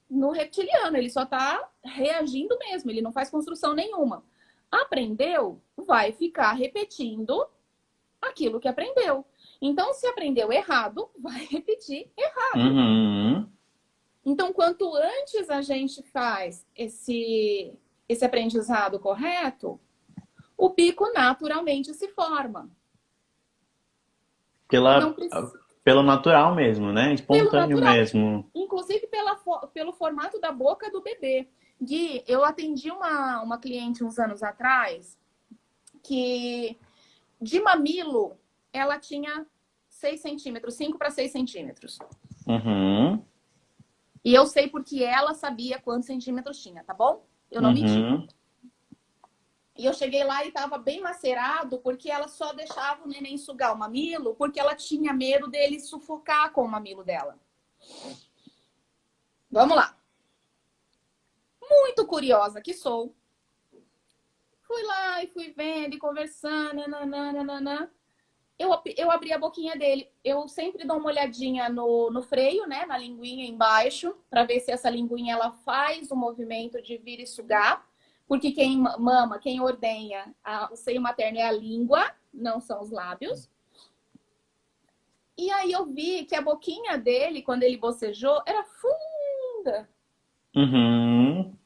no reptiliano, ele só está reagindo mesmo, ele não faz construção nenhuma. Aprendeu, vai ficar repetindo aquilo que aprendeu. Então, se aprendeu errado, vai repetir errado. Uhum. Então, quanto antes a gente faz esse aprendizado correto, o bico naturalmente se forma. Não Pela, precisa, pelo natural mesmo, né? pelo Espontâneo natural, mesmo. inclusive pelo formato da boca do bebê. Gui, eu atendi uma cliente uns anos atrás que de mamilo ela tinha 6 centímetros, 5 para 6 centímetros. Uhum. E eu sei porque ela sabia quantos centímetros tinha, tá bom? Eu não menti. Uhum. E eu cheguei lá e estava bem macerado, porque ela só deixava o neném sugar o mamilo, porque ela tinha medo dele sufocar com o mamilo dela. Vamos lá. Muito curiosa que sou. Fui lá e fui vendo e conversando, nananana. Eu abri a boquinha dele. Eu sempre dou uma olhadinha no freio, né? Na linguinha embaixo, para ver se essa linguinha ela faz o movimento de vir e sugar. Porque quem mama, quem ordenha o seio materno é a língua, não são os lábios. E aí eu vi que a boquinha dele, quando ele bocejou, era funda. Uhum.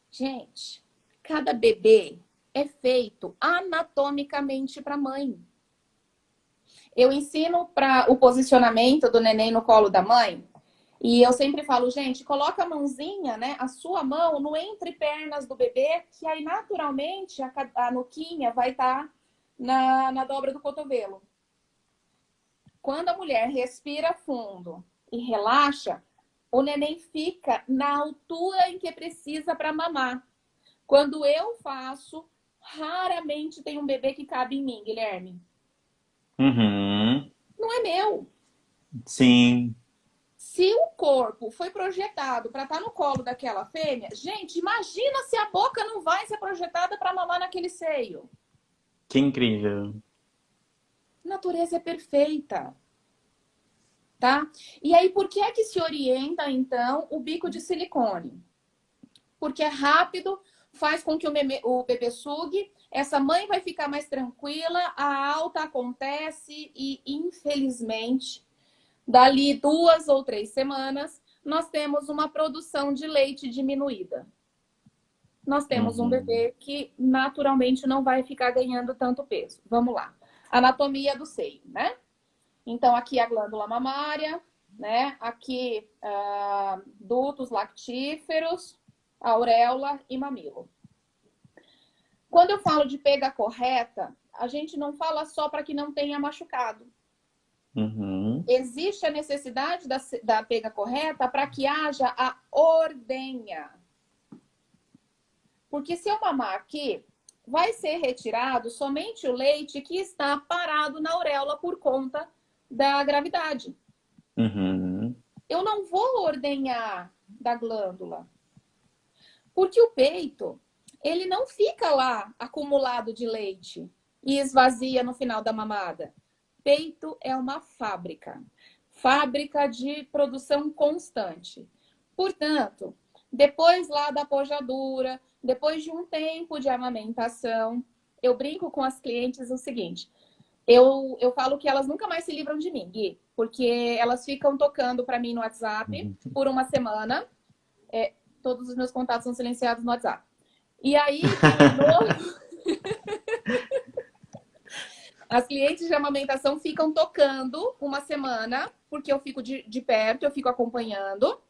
Gente, cada bebê é feito anatomicamente para a mãe. Eu ensino para o posicionamento do neném no colo da mãe. E eu sempre falo, gente, coloca a mãozinha, né, a sua mão no entrepernas do bebê, que aí naturalmente a nuquinha vai estar na dobra do cotovelo. Quando a mulher respira fundo e relaxa, o neném fica na altura em que precisa para mamar. Quando eu faço, raramente tem um bebê que cabe em mim, Guilherme. Uhum. Não é meu. Sim. Se o corpo foi projetado para estar no colo daquela fêmea, gente, imagina se a boca não vai ser projetada para mamar naquele seio. Que incrível. A natureza é perfeita, tá? E aí, por que é que se orienta, então, o bico de silicone? Porque é rápido, faz com que o bebê sugue, essa mãe vai ficar mais tranquila, a alta acontece e, infelizmente, dali 2 ou 3 semanas, nós temos uma produção de leite diminuída. Nós temos um Uhum. bebê que naturalmente não vai ficar ganhando tanto peso. Vamos lá. Anatomia do seio, né? Então, aqui a glândula mamária, né? Aqui, dutos lactíferos, auréola e mamilo. Quando eu falo de pega correta, a gente não fala só para que não tenha machucado. Uhum. Existe a necessidade da pega correta para que haja a ordenha. Porque se eu mamar aqui, vai ser retirado somente o leite que está parado na auréola por conta da gravidade. Uhum. Eu não vou ordenhar da glândula. Porque o peito, ele não fica lá acumulado de leite e esvazia no final da mamada. Peito é uma fábrica. Fábrica de produção constante. Portanto, depois lá da pojadura, depois de um tempo de amamentação, eu brinco com as clientes o seguinte: eu falo que elas nunca mais se livram de mim, Gui, porque elas ficam tocando para mim no WhatsApp Uhum. por uma semana. Todos os meus contatos são silenciados no WhatsApp. E aí terminou. As clientes de amamentação ficam tocando uma semana, porque eu fico de perto, eu fico acompanhando.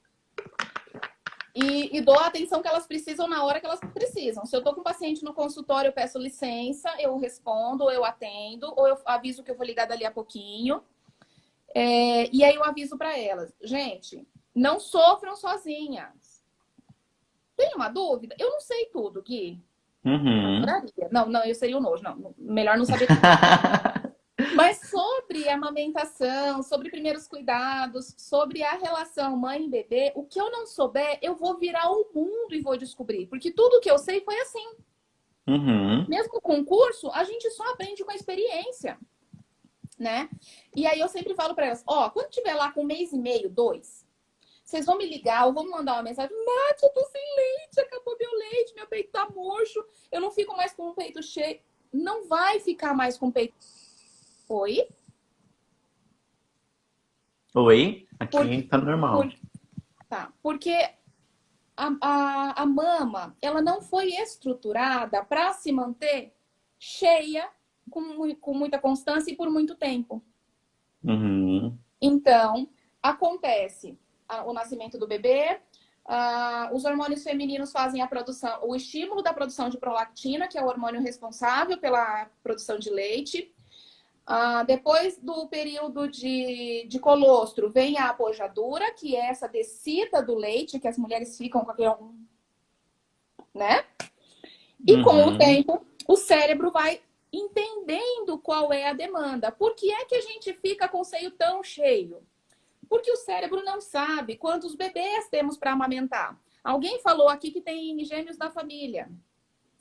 E dou a atenção que elas precisam na hora que elas precisam. Se eu tô com um paciente no consultório, eu peço licença, eu respondo, ou eu atendo, ou eu aviso que eu vou ligar dali a pouquinho. E aí eu aviso para elas, gente, não sofram sozinhas. Tem uma dúvida? Eu não sei tudo, Gui. Uhum. Adoraria. Não, eu seria o nojo. Não, melhor não saber tudo. Mas sobre amamentação, sobre primeiros cuidados, sobre a relação mãe e bebê, o que eu não souber, eu vou virar o mundo e vou descobrir. Porque tudo que eu sei foi assim. Uhum. Mesmo com curso, a gente só aprende com a experiência, né? E aí eu sempre falo para elas, quando tiver lá com 1 mês e meio, 2, vocês vão me ligar ou vão me mandar uma mensagem, Nath, eu tô sem leite, acabou meu leite, meu peito tá murcho, eu não fico mais com o peito cheio. Não vai ficar mais com o peito. Oi? Oi? Aqui Porque, tá normal. porque a mama, ela não foi estruturada para se manter cheia com muita constância e por muito tempo. Uhum. Então, acontece o nascimento do bebê, os hormônios femininos fazem a produção, o estímulo da produção de prolactina, que é o hormônio responsável pela produção de leite. Depois do período de colostro, vem a apojadura, que é essa descida do leite, que as mulheres ficam com aquele, né? E com o Uhum. tempo, o cérebro vai entendendo qual é a demanda. Por que é que a gente fica com o seio tão cheio? Porque o cérebro não sabe quantos bebês temos para amamentar. Alguém falou aqui que tem gêmeos na família.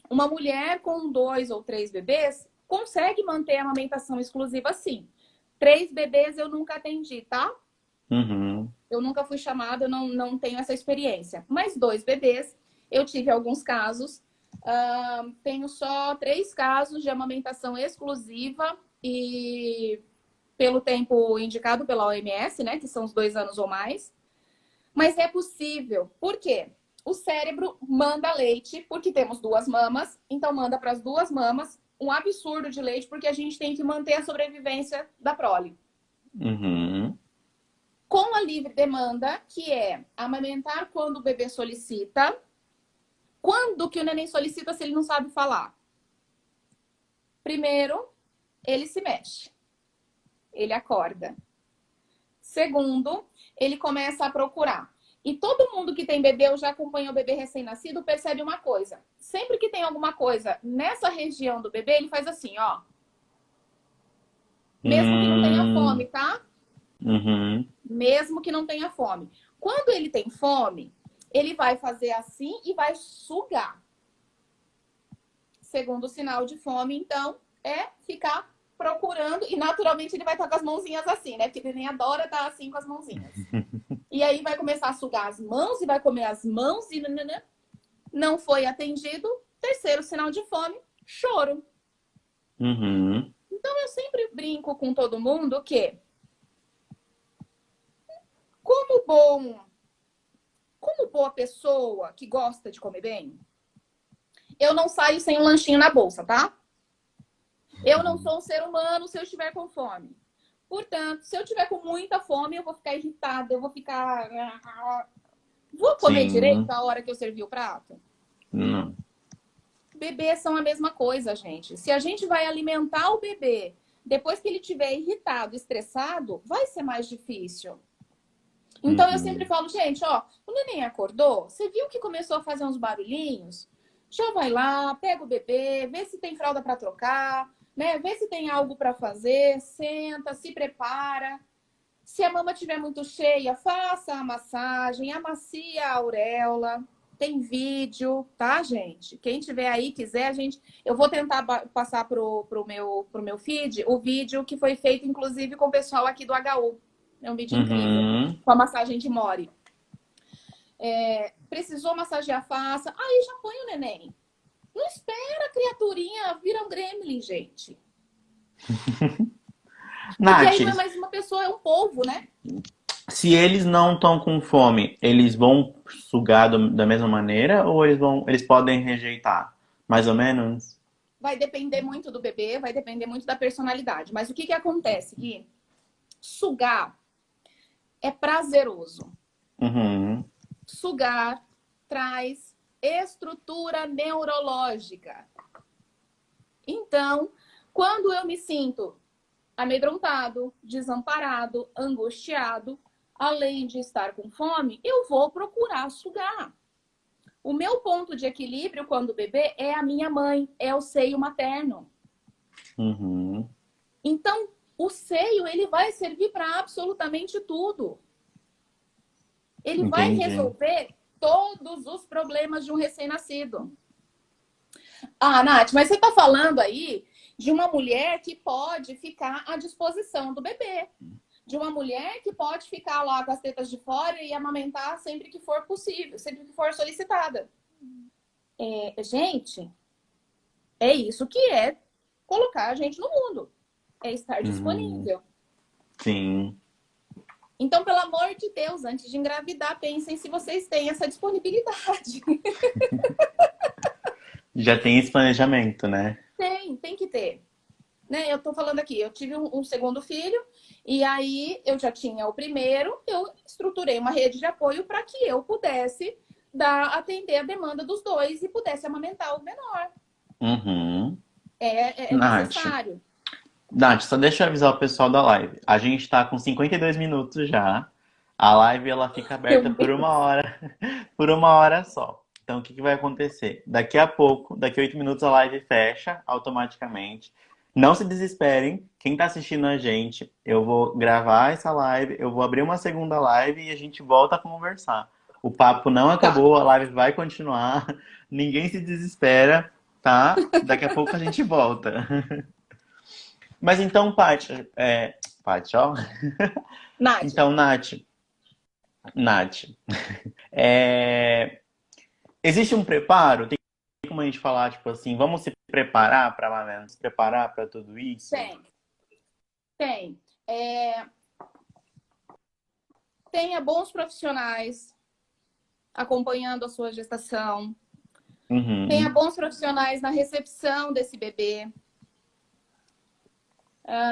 Uma mulher com 2 ou 3 bebês consegue manter a amamentação exclusiva sim. 3 bebês eu nunca atendi, tá? Uhum. Eu nunca fui chamada, eu não tenho essa experiência. Mas 2 bebês, eu tive alguns casos. Tenho só 3 casos de amamentação exclusiva e pelo tempo indicado pela OMS, né? Que são os 2 anos ou mais. Mas é possível. Por quê? O cérebro manda leite, porque temos 2 mamas, então manda para as 2 mamas um absurdo de leite, porque a gente tem que manter a sobrevivência da prole. Uhum. Com a livre demanda, que é amamentar quando o bebê solicita. Quando que o neném solicita se ele não sabe falar? Primeiro, ele se mexe. Ele acorda. Segundo, ele começa a procurar. E todo mundo que tem bebê ou já acompanhou o bebê recém-nascido percebe uma coisa. Sempre que tem alguma coisa nessa região do bebê, ele faz assim, ó. Mesmo que não tenha fome, Hum. tá? Uhum. Mesmo que não tenha fome. Quando ele tem fome, ele vai fazer assim e vai sugar. Segundo sinal de fome, então, é ficar procurando. E naturalmente ele vai estar com as mãozinhas assim, né? Porque ele nem adora estar assim com as mãozinhas. E aí vai começar a sugar as mãos e vai comer as mãos e não foi atendido. Terceiro sinal de fome, choro. Uhum. Então eu sempre brinco com todo mundo que, como bom, como boa pessoa que gosta de comer bem, eu não saio sem um lanchinho na bolsa, tá? Eu não sou um ser humano se eu estiver com fome. Portanto, se eu estiver com muita fome, eu vou ficar irritada, eu vou ficar. Vou comer direito Sim. a hora que eu servir o prato? Não. Bebês são a mesma coisa, gente. Se a gente vai alimentar o bebê depois que ele estiver irritado, estressado, vai ser mais difícil. Então eu sempre Uhum. falo, gente, ó, o neném acordou, você viu que começou a fazer uns barulhinhos? Já vai lá, pega o bebê, vê se tem fralda para trocar, né? Vê se tem algo para fazer, senta, se prepara. Se a mama estiver muito cheia, faça a massagem, amacia a auréola. Tem vídeo, tá, gente? Quem tiver aí, quiser, eu vou tentar passar pro meu feed o vídeo que foi feito, inclusive, com o pessoal aqui do HU. É um vídeo incrível, Uhum. com a massagem de Mori. Precisou massagear, faça. Aí já põe o neném. Não espera a criaturinha virar um gremlin, gente. Porque Nath, aí não é mais uma pessoa, é um polvo, né? se eles não estão com fome, eles vão sugar da mesma maneira ou eles podem rejeitar? Mais ou menos? Vai depender muito do bebê, vai depender muito da personalidade. Mas o que acontece? Que sugar é prazeroso. Uhum. Sugar traz estrutura neurológica. Então, quando eu me sinto amedrontado, desamparado, angustiado, além de estar com fome, eu vou procurar sugar. O meu ponto de equilíbrio quando bebê é a minha mãe, é o seio materno. Uhum. Então, o seio, ele vai servir para absolutamente tudo. Ele vai Entendi. resolver todos os problemas de um recém-nascido. Ah, Nath, mas você está falando aí de uma mulher que pode ficar à disposição do bebê. De uma mulher que pode ficar lá com as tetas de fora e amamentar sempre que for possível, sempre que for solicitada. Gente, é isso que é colocar a gente no mundo. É estar Uhum. disponível. Sim. Então, pelo amor de Deus, antes de engravidar, pensem se vocês têm essa disponibilidade. Já tem esse planejamento, né? Tem que ter. Né? Eu tô falando aqui, eu tive um segundo filho, e aí eu já tinha o primeiro, eu estruturei uma rede de apoio para que eu pudesse atender a demanda dos dois e pudesse amamentar o menor. Uhum. É Nath, necessário. Nath, só deixa eu avisar o pessoal da live. A gente tá com 52 minutos já. A live ela fica aberta Meu por uma Deus. hora, por uma hora só. Então, o que que vai acontecer? Daqui a pouco, daqui a 8 minutos, a live fecha automaticamente. Não se desesperem. Quem tá assistindo a gente, eu vou gravar essa live, eu vou abrir uma segunda live e a gente volta a conversar. O papo não Tá. acabou, a live vai continuar. Ninguém se desespera, tá? Daqui a pouco a gente volta. Mas então, Paty, Paty, ó. Nath, Então, Nath, é, existe um preparo? Tem como a gente falar, tipo assim, vamos se preparar para se preparar para tudo isso? tem. Tem. Tenha bons profissionais acompanhando a sua gestação. Tenha Uhum, bons profissionais na recepção desse bebê.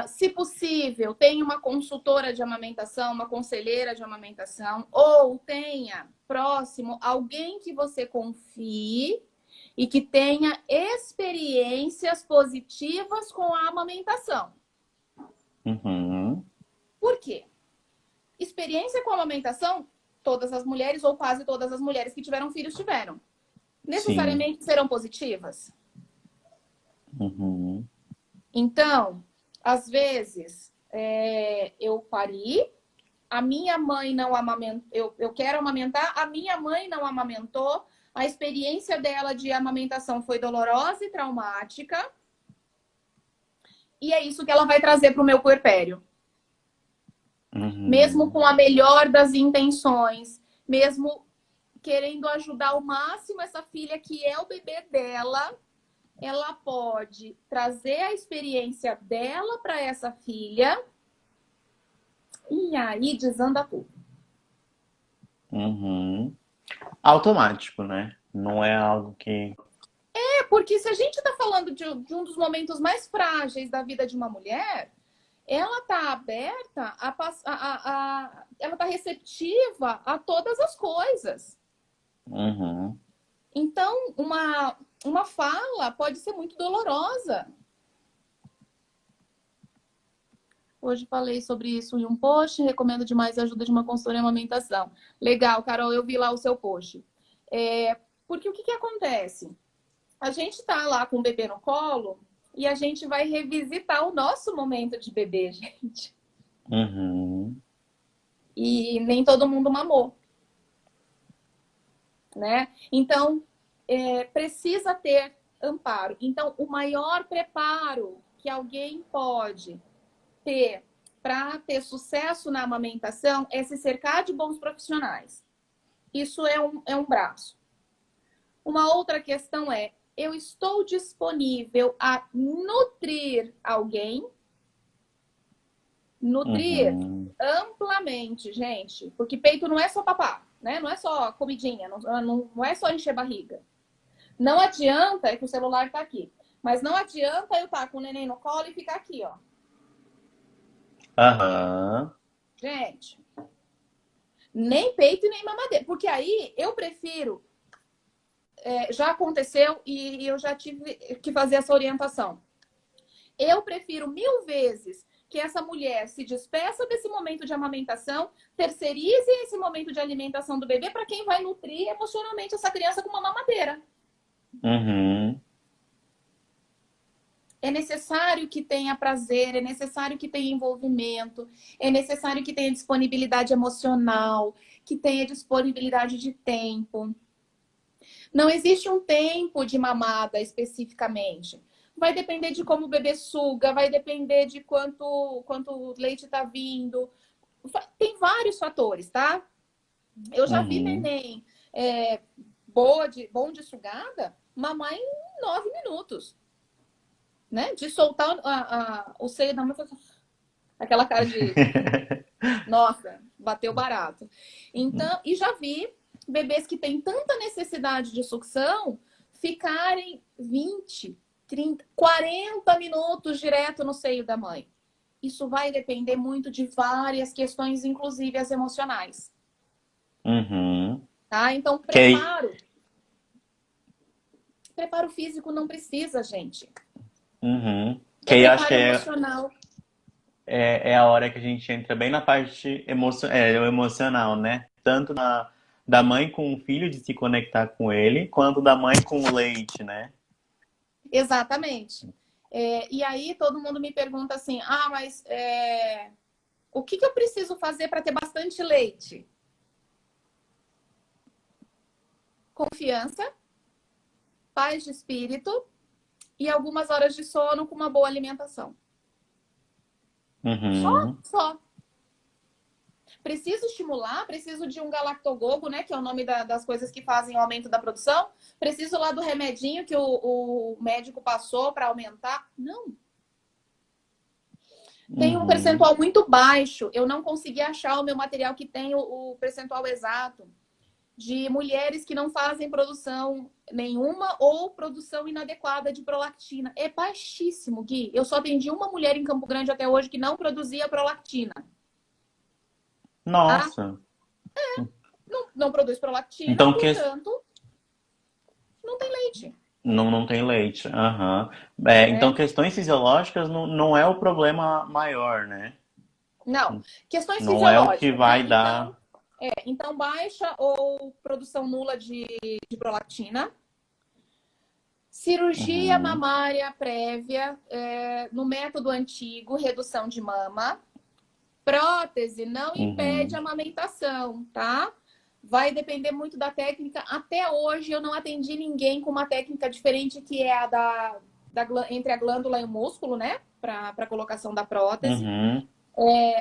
Se possível, tenha uma consultora de amamentação, uma conselheira de amamentação, ou tenha próximo alguém que você confie e que tenha experiências positivas com a amamentação. uhum, Por quê? Experiência com a amamentação, todas as mulheres ou quase todas as mulheres que tiveram filhos tiveram. sim, Necessariamente serão positivas? uhum, Então, às vezes, eu pari, a minha mãe não amamentou, eu quero amamentar, a minha mãe não amamentou, a experiência dela de amamentação foi dolorosa e traumática, e é isso que ela vai trazer para o meu puerpério. Mesmo uhum, com a melhor das intenções, mesmo querendo ajudar ao máximo essa filha que é o bebê dela, ela pode trazer a experiência dela para essa filha e aí desanda tudo. uhum. Automático, né? Não é algo que. Porque se a gente está falando de um dos momentos mais frágeis da vida de uma mulher, ela está aberta ela está receptiva a todas as coisas. Uhum, Então, uma fala pode ser muito dolorosa. Hoje falei sobre isso em um post, recomendo demais a ajuda de uma consultora em amamentação. Legal, Carol, eu vi lá o seu post. Porque o que acontece? A gente está lá com o bebê no colo e a gente vai revisitar o nosso momento de bebê, gente. uhum, E nem todo mundo mamou, né? Então, precisa ter amparo. Então, o maior preparo que alguém pode ter para ter sucesso na amamentação é se cercar de bons profissionais. Isso é um braço. Uma outra questão é: eu estou disponível a nutrir alguém? Nutrir uhum. amplamente, gente. Porque peito não é só papá, né? Não é só comidinha, não é só encher barriga. Não adianta, é que o celular tá aqui, mas não adianta eu estar com o neném no colo e ficar aqui, ó. Aham. Gente, nem peito e nem mamadeira. Porque aí eu prefiro. Já aconteceu e eu já tive que fazer essa orientação. Eu prefiro 1000 vezes que essa mulher se despeça desse momento de amamentação, terceirize esse momento de alimentação do bebê para quem vai nutrir emocionalmente essa criança com uma mamadeira. Uhum. É necessário que tenha prazer, é necessário que tenha envolvimento, é necessário que tenha disponibilidade emocional, que tenha disponibilidade de tempo. Não existe um tempo de mamada especificamente. Vai depender de como o bebê suga, vai depender de quanto leite está vindo. Tem vários fatores, tá? Eu já vi Uhum. neném bom de sugada mamar em 9 minutos, né? De soltar o seio da mãe, aquela cara de nossa, bateu barato. Então, e já vi bebês que têm tanta necessidade de sucção ficarem 20, 30, 40 minutos direto no seio da mãe. Isso vai depender muito de várias questões, inclusive as emocionais. Uhum. Tá? Então, Que aí, preparo físico não precisa, gente. uhum. Que É aí eu acho que preparo emocional. é a hora que a gente entra bem na parte o emocional, né? Tanto da mãe com o filho de se conectar com ele, quanto da mãe com o leite, né? Exatamente. E aí todo mundo me pergunta assim, mas o que eu preciso fazer para ter bastante leite? Confiança, paz de espírito e algumas horas de sono com uma boa alimentação. Uhum. Só. Preciso estimular, preciso de um galactogogo, né? Que é o nome das coisas que fazem o aumento da produção. Preciso lá do remedinho que o médico passou para aumentar. Não. Tem um Uhum. percentual muito baixo. Eu não consegui achar o meu material que tem o percentual exato de mulheres que não fazem produção nenhuma ou produção inadequada de prolactina. É baixíssimo, Gui. Eu só atendi uma mulher em Campo Grande até hoje que não produzia prolactina. Tá? Nossa. Não produz prolactina, Então, portanto, não tem leite. não tem leite. Aham. Então, Né? questões fisiológicas não é o problema maior, né? Não. Questões Não é o que fisiológicas, né? vai dar. Então baixa ou produção nula de prolactina. Cirurgia Uhum. mamária prévia, no método antigo, redução de mama. Prótese não impede a Uhum. amamentação, tá? Vai depender muito da técnica. Até hoje eu não atendi ninguém com uma técnica diferente que é a entre a glândula e o músculo, né? Para colocação da prótese. Uhum.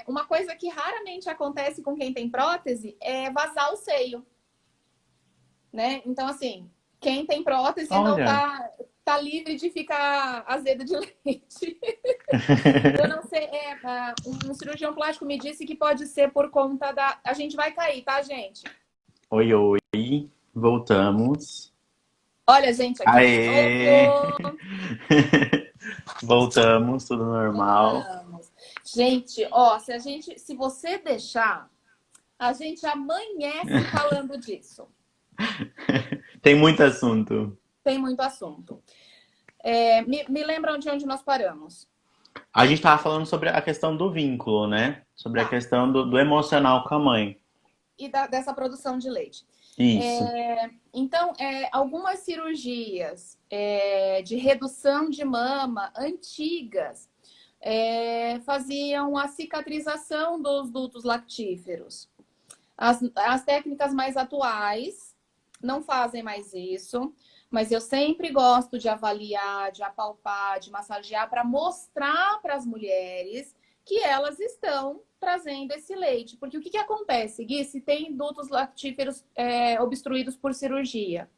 Uma coisa que raramente acontece com quem tem prótese é vazar o seio, né? Então, assim, quem tem prótese não Olha. tá livre de ficar azedo de leite. Eu não sei, um cirurgião plástico me disse que pode ser por conta da... A gente vai cair, tá, gente? Oi, oi. Voltamos. Olha, gente, aqui de Aê! novo. Voltamos, tudo normal. Voltamos. Gente, ó, se você deixar, a gente amanhece falando disso. Tem muito assunto. Tem muito assunto. Me lembram de onde nós paramos. A gente estava falando sobre a questão do vínculo, né? Sobre a Tá. questão do emocional com a mãe. E dessa produção de leite. Isso. Então, algumas cirurgias de redução de mama antigas faziam a cicatrização dos dutos lactíferos. As técnicas mais atuais não fazem mais isso, mas eu sempre gosto de avaliar, de apalpar, de massagear para mostrar para as mulheres que elas estão trazendo esse leite. Porque o que acontece, Gui, se tem dutos lactíferos obstruídos por cirurgia?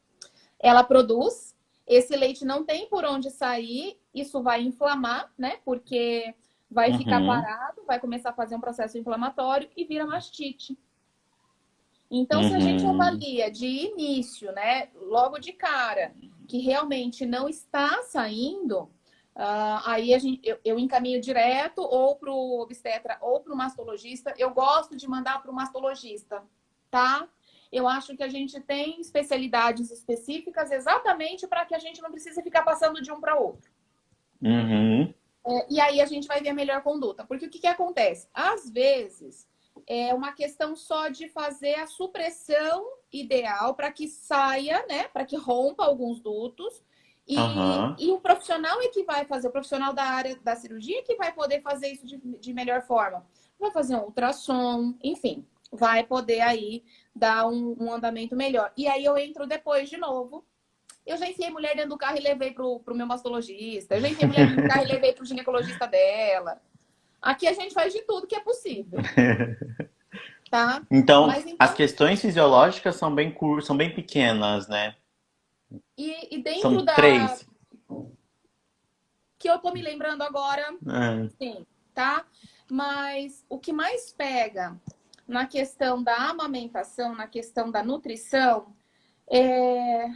Ela produz, esse leite não tem por onde sair, isso vai inflamar, né? Porque vai ficar Uhum. parado, vai começar a fazer um processo inflamatório e vira mastite. Então, se a gente Uhum. avalia de início, né, logo de cara, que realmente não está saindo, aí eu encaminho direto ou para o obstetra ou para o mastologista. Eu gosto de mandar para o mastologista, tá? Eu acho que a gente tem especialidades específicas exatamente para que a gente não precise ficar passando de um para outro. Uhum. E aí a gente vai ver a melhor conduta. Porque o que acontece? Às vezes, é uma questão só de fazer a supressão ideal para que saia, né? Para que rompa alguns dutos. Aham. E o profissional é que vai fazer, o profissional da área da cirurgia que vai poder fazer isso de melhor forma. Vai fazer um ultrassom, enfim, vai poder aí dar um andamento melhor. E aí eu entro depois de novo. Eu já enfiei mulher dentro do carro e levei pro meu mastologista. Eu já enfiei mulher dentro do carro e levei pro ginecologista dela. Aqui a gente faz de tudo que é possível, tá? Então, Mas as então, questões fisiológicas são bem pequenas, né? e dentro São da três. que eu tô me lembrando agora, É. sim, tá? Mas o que mais pega na questão da amamentação, na questão da nutrição, é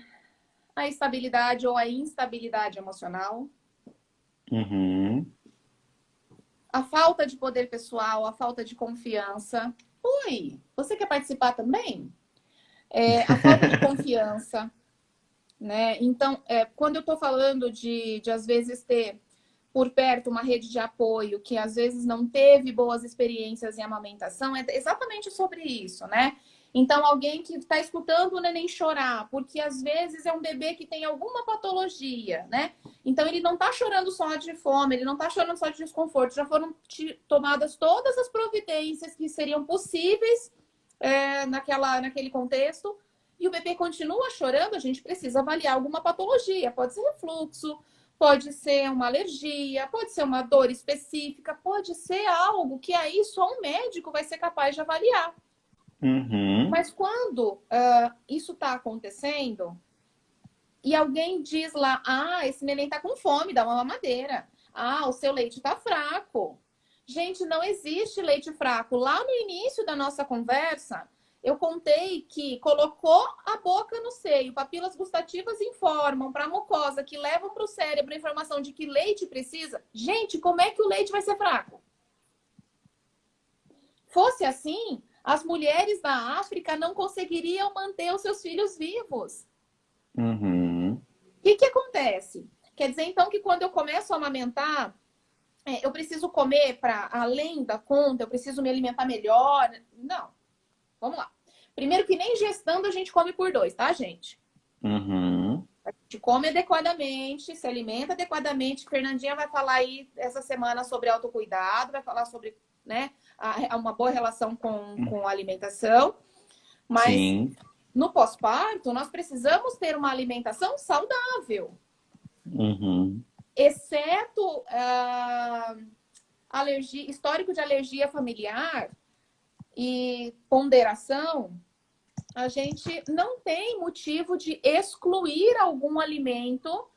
a estabilidade ou a instabilidade emocional, Uhum. a falta de poder pessoal, a falta de confiança. Oi, você quer participar também? A falta de confiança, né? Então, quando eu estou falando de às vezes ter por perto uma rede de apoio que às vezes não teve boas experiências em amamentação, é exatamente sobre isso, né? Então, alguém que está escutando o neném chorar, porque às vezes é um bebê que tem alguma patologia, né? Então, ele não está chorando só de fome, ele não está chorando só de desconforto. Já foram tomadas todas as providências que seriam possíveis naquele contexto. E o bebê continua chorando, a gente precisa avaliar alguma patologia. Pode ser refluxo, pode ser uma alergia, pode ser uma dor específica, pode ser algo que aí só um médico vai ser capaz de avaliar. Uhum. Mas quando isso está acontecendo e alguém diz lá, esse neném está com fome, dá uma mamadeira. O seu leite está fraco. Gente, não existe leite fraco. Lá no início da nossa conversa, eu contei que colocou a boca no seio, papilas gustativas informam para a mucosa, que levam para o cérebro a informação de que leite precisa. Gente, como é que o leite vai ser fraco? Fosse assim, as mulheres da África não conseguiriam manter os seus filhos vivos. Uhum. O que acontece? Quer dizer, então, que quando eu começo a amamentar, eu preciso comer para além da conta, eu preciso me alimentar melhor? Não. Vamos lá. Primeiro que nem gestando a gente come por 2, tá, gente? Uhum. A gente come adequadamente, se alimenta adequadamente. Fernandinha vai falar aí essa semana sobre autocuidado, vai falar sobre, né, uma boa relação com a alimentação. Mas Sim. no pós-parto, nós precisamos ter uma alimentação saudável. Uhum. Exceto histórico de alergia familiar e ponderação, a gente não tem motivo de excluir algum alimento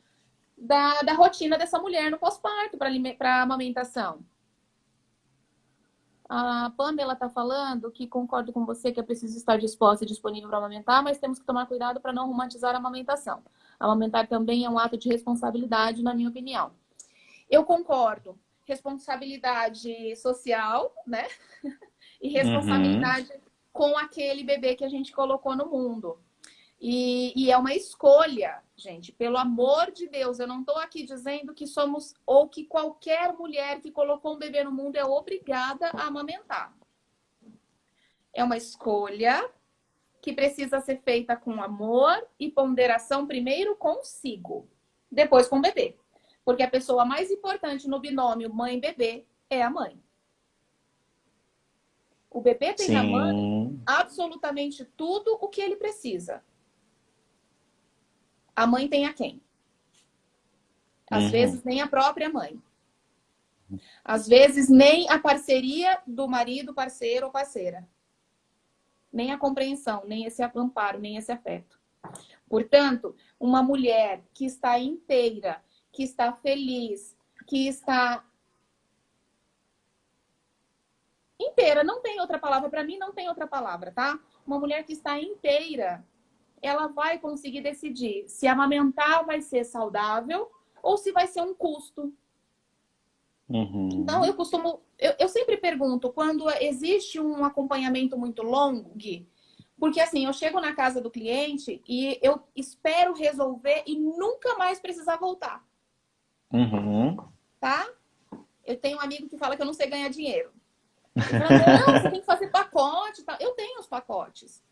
da rotina dessa mulher no pós-parto para amamentação. A Pamela está falando que concordo com você que é preciso estar disposta e disponível para amamentar, mas temos que tomar cuidado para não romantizar a amamentação. Amamentar também é um ato de responsabilidade, na minha opinião. Eu concordo. Responsabilidade social, né? E responsabilidade com aquele bebê que a gente colocou no mundo. E é uma escolha, gente. Pelo amor de Deus, eu não estou aqui dizendo que somos ou que qualquer mulher que colocou um bebê no mundo é obrigada a amamentar. É uma escolha que precisa ser feita com amor e ponderação, primeiro consigo, depois com o bebê. Porque a pessoa mais importante no binômio mãe-bebê é a mãe. O bebê tem na mãe absolutamente tudo o que ele precisa. A mãe tem a quem? Às vezes nem a própria mãe. Às vezes nem a parceria do marido, parceiro ou parceira. Nem a compreensão, nem esse amparo, nem esse afeto. Portanto, uma mulher que está inteira, que está feliz, que está inteira, não tem outra palavra, para mim não tem outra palavra, tá? Uma mulher que está inteira, ela vai conseguir decidir se amamentar vai ser saudável ou se vai ser um custo. Então, eu sempre pergunto, quando existe um acompanhamento muito longo, Gui, porque assim, eu chego na casa do cliente e eu espero resolver e nunca mais precisar voltar. Tá? Eu tenho um amigo que fala que eu não sei ganhar dinheiro. Ele fala, não, você tem que fazer pacote. Tá? Eu tenho os pacotes.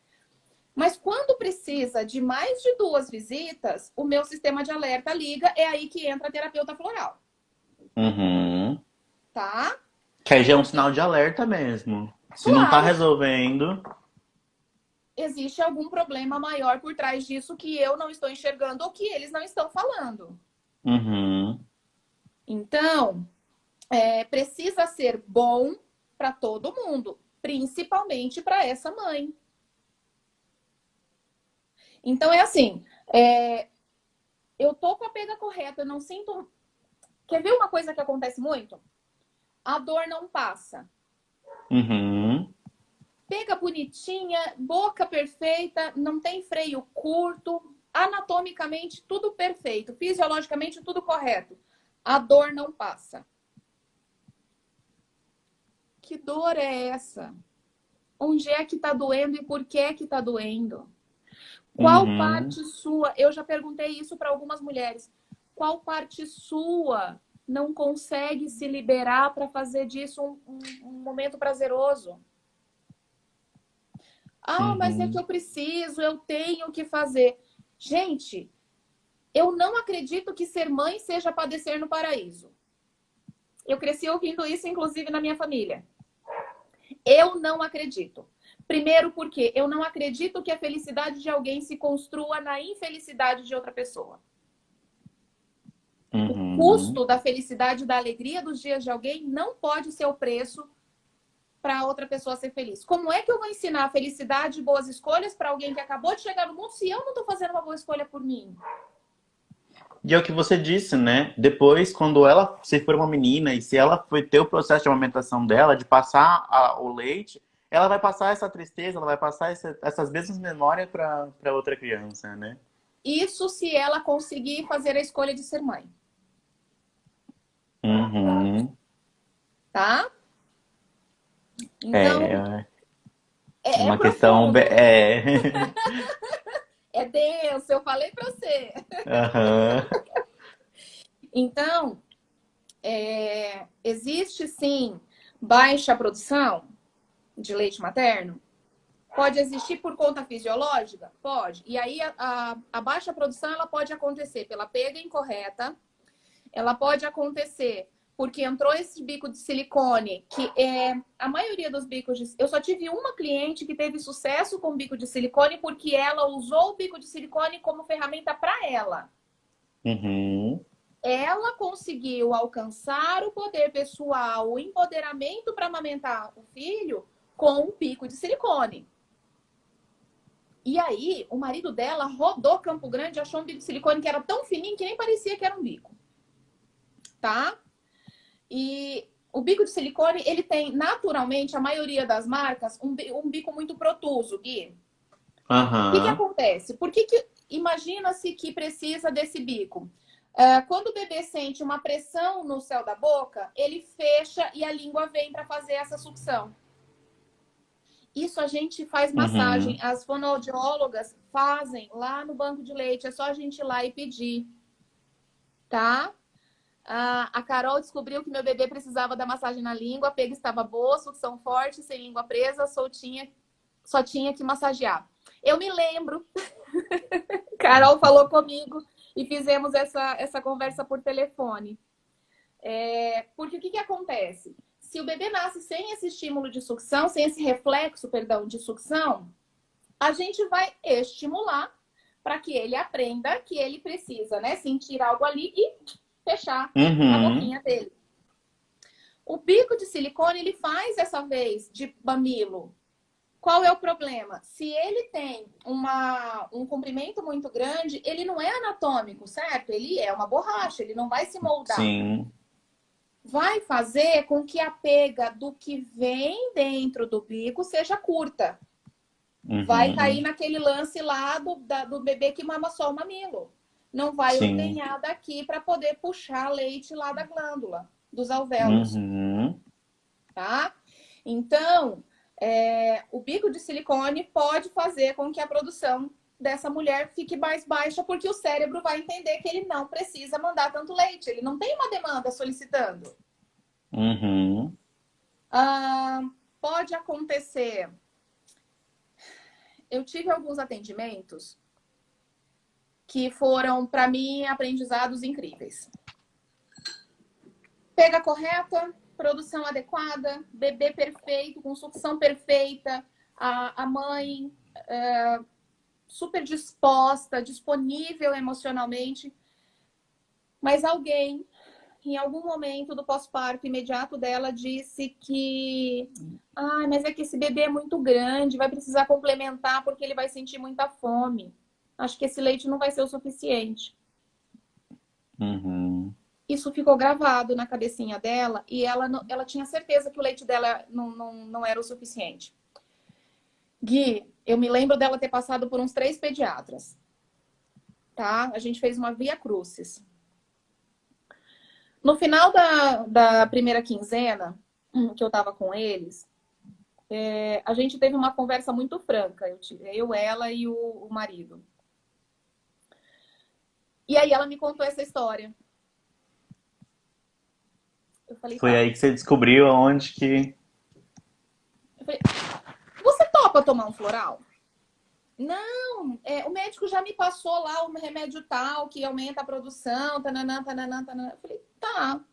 Mas quando precisa de mais de 2 visitas, o meu sistema de alerta liga, é aí que entra a terapeuta floral. Tá? Que aí já é um sinal de alerta mesmo. Se não tá resolvendo, existe algum problema maior por trás disso que eu não estou enxergando ou que eles não estão falando. Então, precisa ser bom para todo mundo, principalmente para essa mãe. Então, é assim, eu tô com a pega correta, eu não sinto... Quer ver uma coisa que acontece muito? A dor não passa. Pega bonitinha, boca perfeita, não tem freio curto, anatomicamente tudo perfeito, fisiologicamente tudo correto. A dor não passa. Que dor é essa? Onde é que tá doendo e por que é que tá doendo? Qual parte sua? Eu já perguntei isso para algumas mulheres. Qual parte sua não consegue se liberar para fazer disso um momento prazeroso? Ah, mas é que Uhum. eu preciso, eu tenho que fazer. Gente, eu não acredito que ser mãe seja padecer no paraíso. Eu cresci ouvindo isso, inclusive, na minha família. Eu não acredito. Primeiro, porque eu não acredito que a felicidade de alguém se construa na infelicidade de outra pessoa. O Uhum. custo da felicidade, da alegria dos dias de alguém não pode ser o preço para outra pessoa ser feliz. Como é que eu vou ensinar a felicidade e boas escolhas para alguém que acabou de chegar no mundo se eu não estou fazendo uma boa escolha por mim? E é o que você disse, né? Depois, quando ela, se for uma menina e se ela foi ter o processo de amamentação dela, de passar o leite, ela vai passar essa tristeza, ela vai passar essas mesmas memórias para outra criança, né? Isso se ela conseguir fazer a escolha de ser mãe, Uhum. tá? É, Então, é é uma questão. profundo, É. é denso, eu falei para você. Aham. Então, existe sim baixa produção de leite materno? Pode existir por conta fisiológica? Pode. E aí a baixa produção ela pode acontecer pela pega incorreta, ela pode acontecer porque entrou esse bico de silicone, que é a maioria dos bicos de... Eu só tive uma cliente que teve sucesso com bico de silicone porque ela usou o bico de silicone como ferramenta para ela. Uhum. Ela conseguiu alcançar o poder pessoal, o empoderamento para amamentar o filho com um bico de silicone. E aí, o marido dela rodou Campo Grande e achou um bico de silicone que era tão fininho que nem parecia que era um bico. Tá? E o bico de silicone, ele tem, naturalmente, a maioria das marcas, um bico muito protuso, Gui. O que Aham. acontece? Imagina-se que precisa desse bico? Quando o bebê sente uma pressão no céu da boca, ele fecha e a língua vem para fazer essa sucção. Isso a gente faz massagem. Uhum. As fonoaudiólogas fazem lá no banco de leite. É só a gente ir lá e pedir, tá? A Carol descobriu que meu bebê precisava da massagem na língua. A pega estava boa, sucção forte, sem língua presa, soltinha, só tinha que massagear. Eu me lembro, Carol falou comigo e fizemos essa conversa por telefone. Porque o que acontece? Se o bebê nasce sem esse estímulo de sucção, sem esse reflexo, perdão, de sucção, a gente vai estimular para que ele aprenda que ele precisa, né, sentir algo ali e fechar a Uhum. boquinha dele. O bico de silicone, ele faz essa vez de mamilo. Qual é o problema? Se ele tem um comprimento muito grande, ele não é anatômico, certo? Ele é uma borracha, ele não vai se moldar. Sim. Vai fazer com que a pega do que vem dentro do bico seja curta. Vai cair Uhum. naquele lance lá do bebê que mama só o mamilo. Não vai Sim. ordenhar daqui para poder puxar leite lá da glândula, dos alvéolos, Uhum. tá? Então, o bico de silicone pode fazer com que a produção dessa mulher fique mais baixa, porque o cérebro vai entender que ele não precisa mandar tanto leite, ele não tem uma demanda solicitando. Uhum. Ah, pode acontecer. Eu tive alguns atendimentos que foram, para mim, aprendizados incríveis. Pega correta, produção adequada, bebê perfeito, com sucção perfeita, a mãe super disposta, disponível emocionalmente, mas alguém, em algum momento do pós-parto imediato dela, disse que mas é que esse bebê é muito grande, vai precisar complementar porque ele vai sentir muita fome. Acho que esse leite não vai ser o suficiente. Uhum. Isso ficou gravado na cabecinha dela e ela tinha certeza que o leite dela não era o suficiente. Gui, eu me lembro dela ter passado por uns 3 pediatras, tá? A gente fez uma via crucis. No final da primeira quinzena que eu tava com eles, a gente teve uma conversa muito franca, eu ela e o marido. E aí ela me contou essa história. Eu falei, Foi tá. aí que você descobriu aonde que. Eu falei, você topa topa tomar um floral? Não, o médico já me passou lá um remédio tal que aumenta a produção, tananã, tananã, tananã. Eu falei, tá.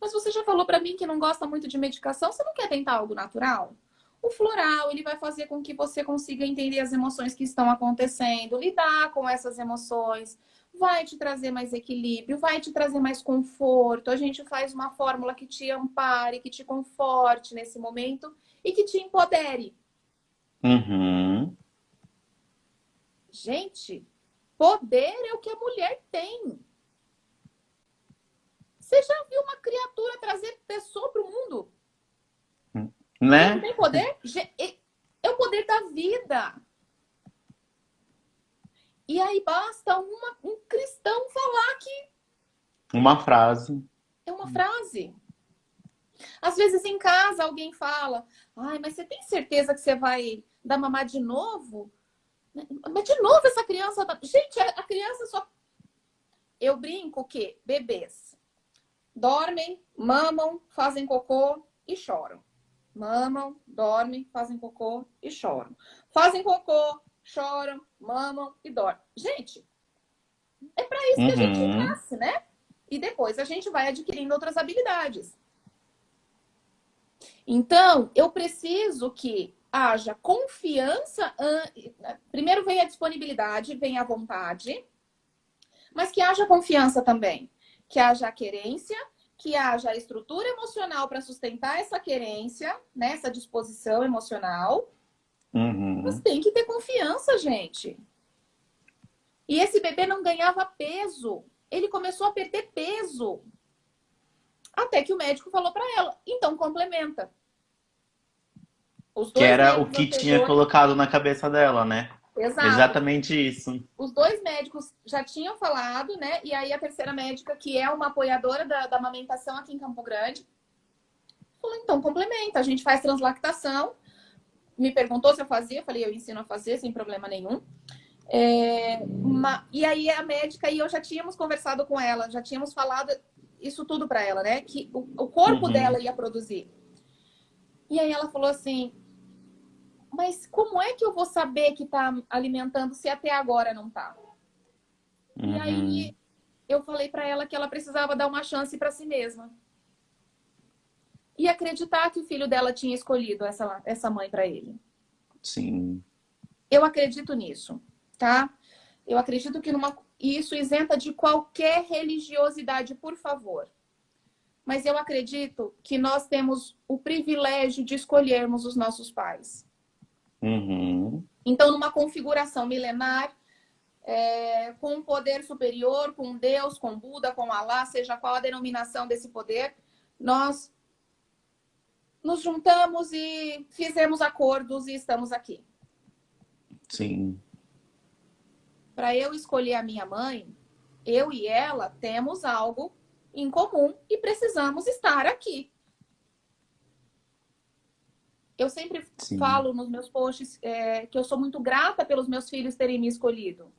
Mas você já falou pra mim que não gosta muito de medicação, você não quer tentar algo natural? O floral, ele vai fazer com que você consiga entender as emoções que estão acontecendo, lidar com essas emoções, vai te trazer mais equilíbrio, vai te trazer mais conforto. A gente faz uma fórmula que te ampare, que te conforte nesse momento e que te empodere. Uhum. Gente, poder é o que a mulher tem. Você já viu uma criatura trazer pessoa para o mundo? Né? Não tem poder? É o poder da vida. E aí basta um cristão falar que Uma frase. é uma frase. Às vezes em casa alguém fala, ai, mas você tem certeza que você vai dar mamar de novo? Mas de novo essa criança... Gente, a criança só... Eu brinco que bebês dormem, mamam, fazem cocô e choram. Mamam, dormem, fazem cocô e choram. Fazem cocô, choram, mamam e dormem. Gente, é para isso que a gente nasce, né? E depois a gente vai adquirindo outras habilidades. Então, eu preciso que haja confiança. Primeiro vem a disponibilidade, vem a vontade, mas que haja confiança também. Que haja a querência, que haja a estrutura emocional para sustentar essa querência, né? Essa disposição emocional. Mas tem que ter confiança, gente. E esse bebê não ganhava peso. Ele começou a perder peso. Até que o médico falou para ela, então complementa. Os Que dois era o médicos que tinha anteriores... colocado na cabeça dela, né? Exato. Exatamente isso. Os dois médicos já tinham falado, né? E aí a terceira médica, que é uma apoiadora da amamentação aqui em Campo Grande, falou, então complementa, a gente faz translactação. Me perguntou se eu fazia, eu falei, eu ensino a fazer sem problema nenhum. E aí a médica e eu já tínhamos conversado com ela, já tínhamos falado isso tudo para ela, né? Que o corpo dela ia produzir. E aí ela falou assim, mas como é que eu vou saber que tá alimentando se até agora não tá? E aí eu falei para ela que ela precisava dar uma chance para si mesma. E acreditar que o filho dela tinha escolhido essa mãe para ele. Sim. Eu acredito nisso, tá? Eu acredito que isso isenta de qualquer religiosidade, por favor. Mas eu acredito que nós temos o privilégio de escolhermos os nossos pais. Então, numa configuração milenar, com um poder superior, com Deus, com Buda, com Alá, seja qual a denominação desse poder, nós nos juntamos e fizemos acordos e estamos aqui. Sim. Para eu escolher a minha mãe, eu e ela temos algo em comum e precisamos estar aqui. Eu sempre falo nos meus posts que eu sou muito grata pelos meus filhos terem me escolhido.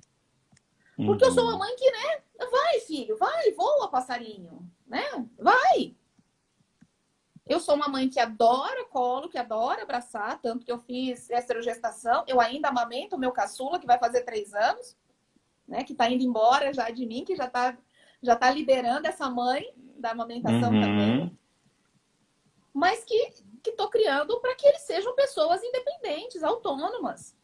Porque eu sou uma mãe que, né? Vai, filho, vai, voa, passarinho, né? Vai! Eu sou uma mãe que adora colo, que adora abraçar, tanto que eu fiz esterogestação. Eu ainda amamento o meu caçula, que vai fazer 3 anos, né? Que tá indo embora já de mim, que já tá liberando essa mãe da amamentação também. Mas que tô criando para que eles sejam pessoas independentes, autônomas.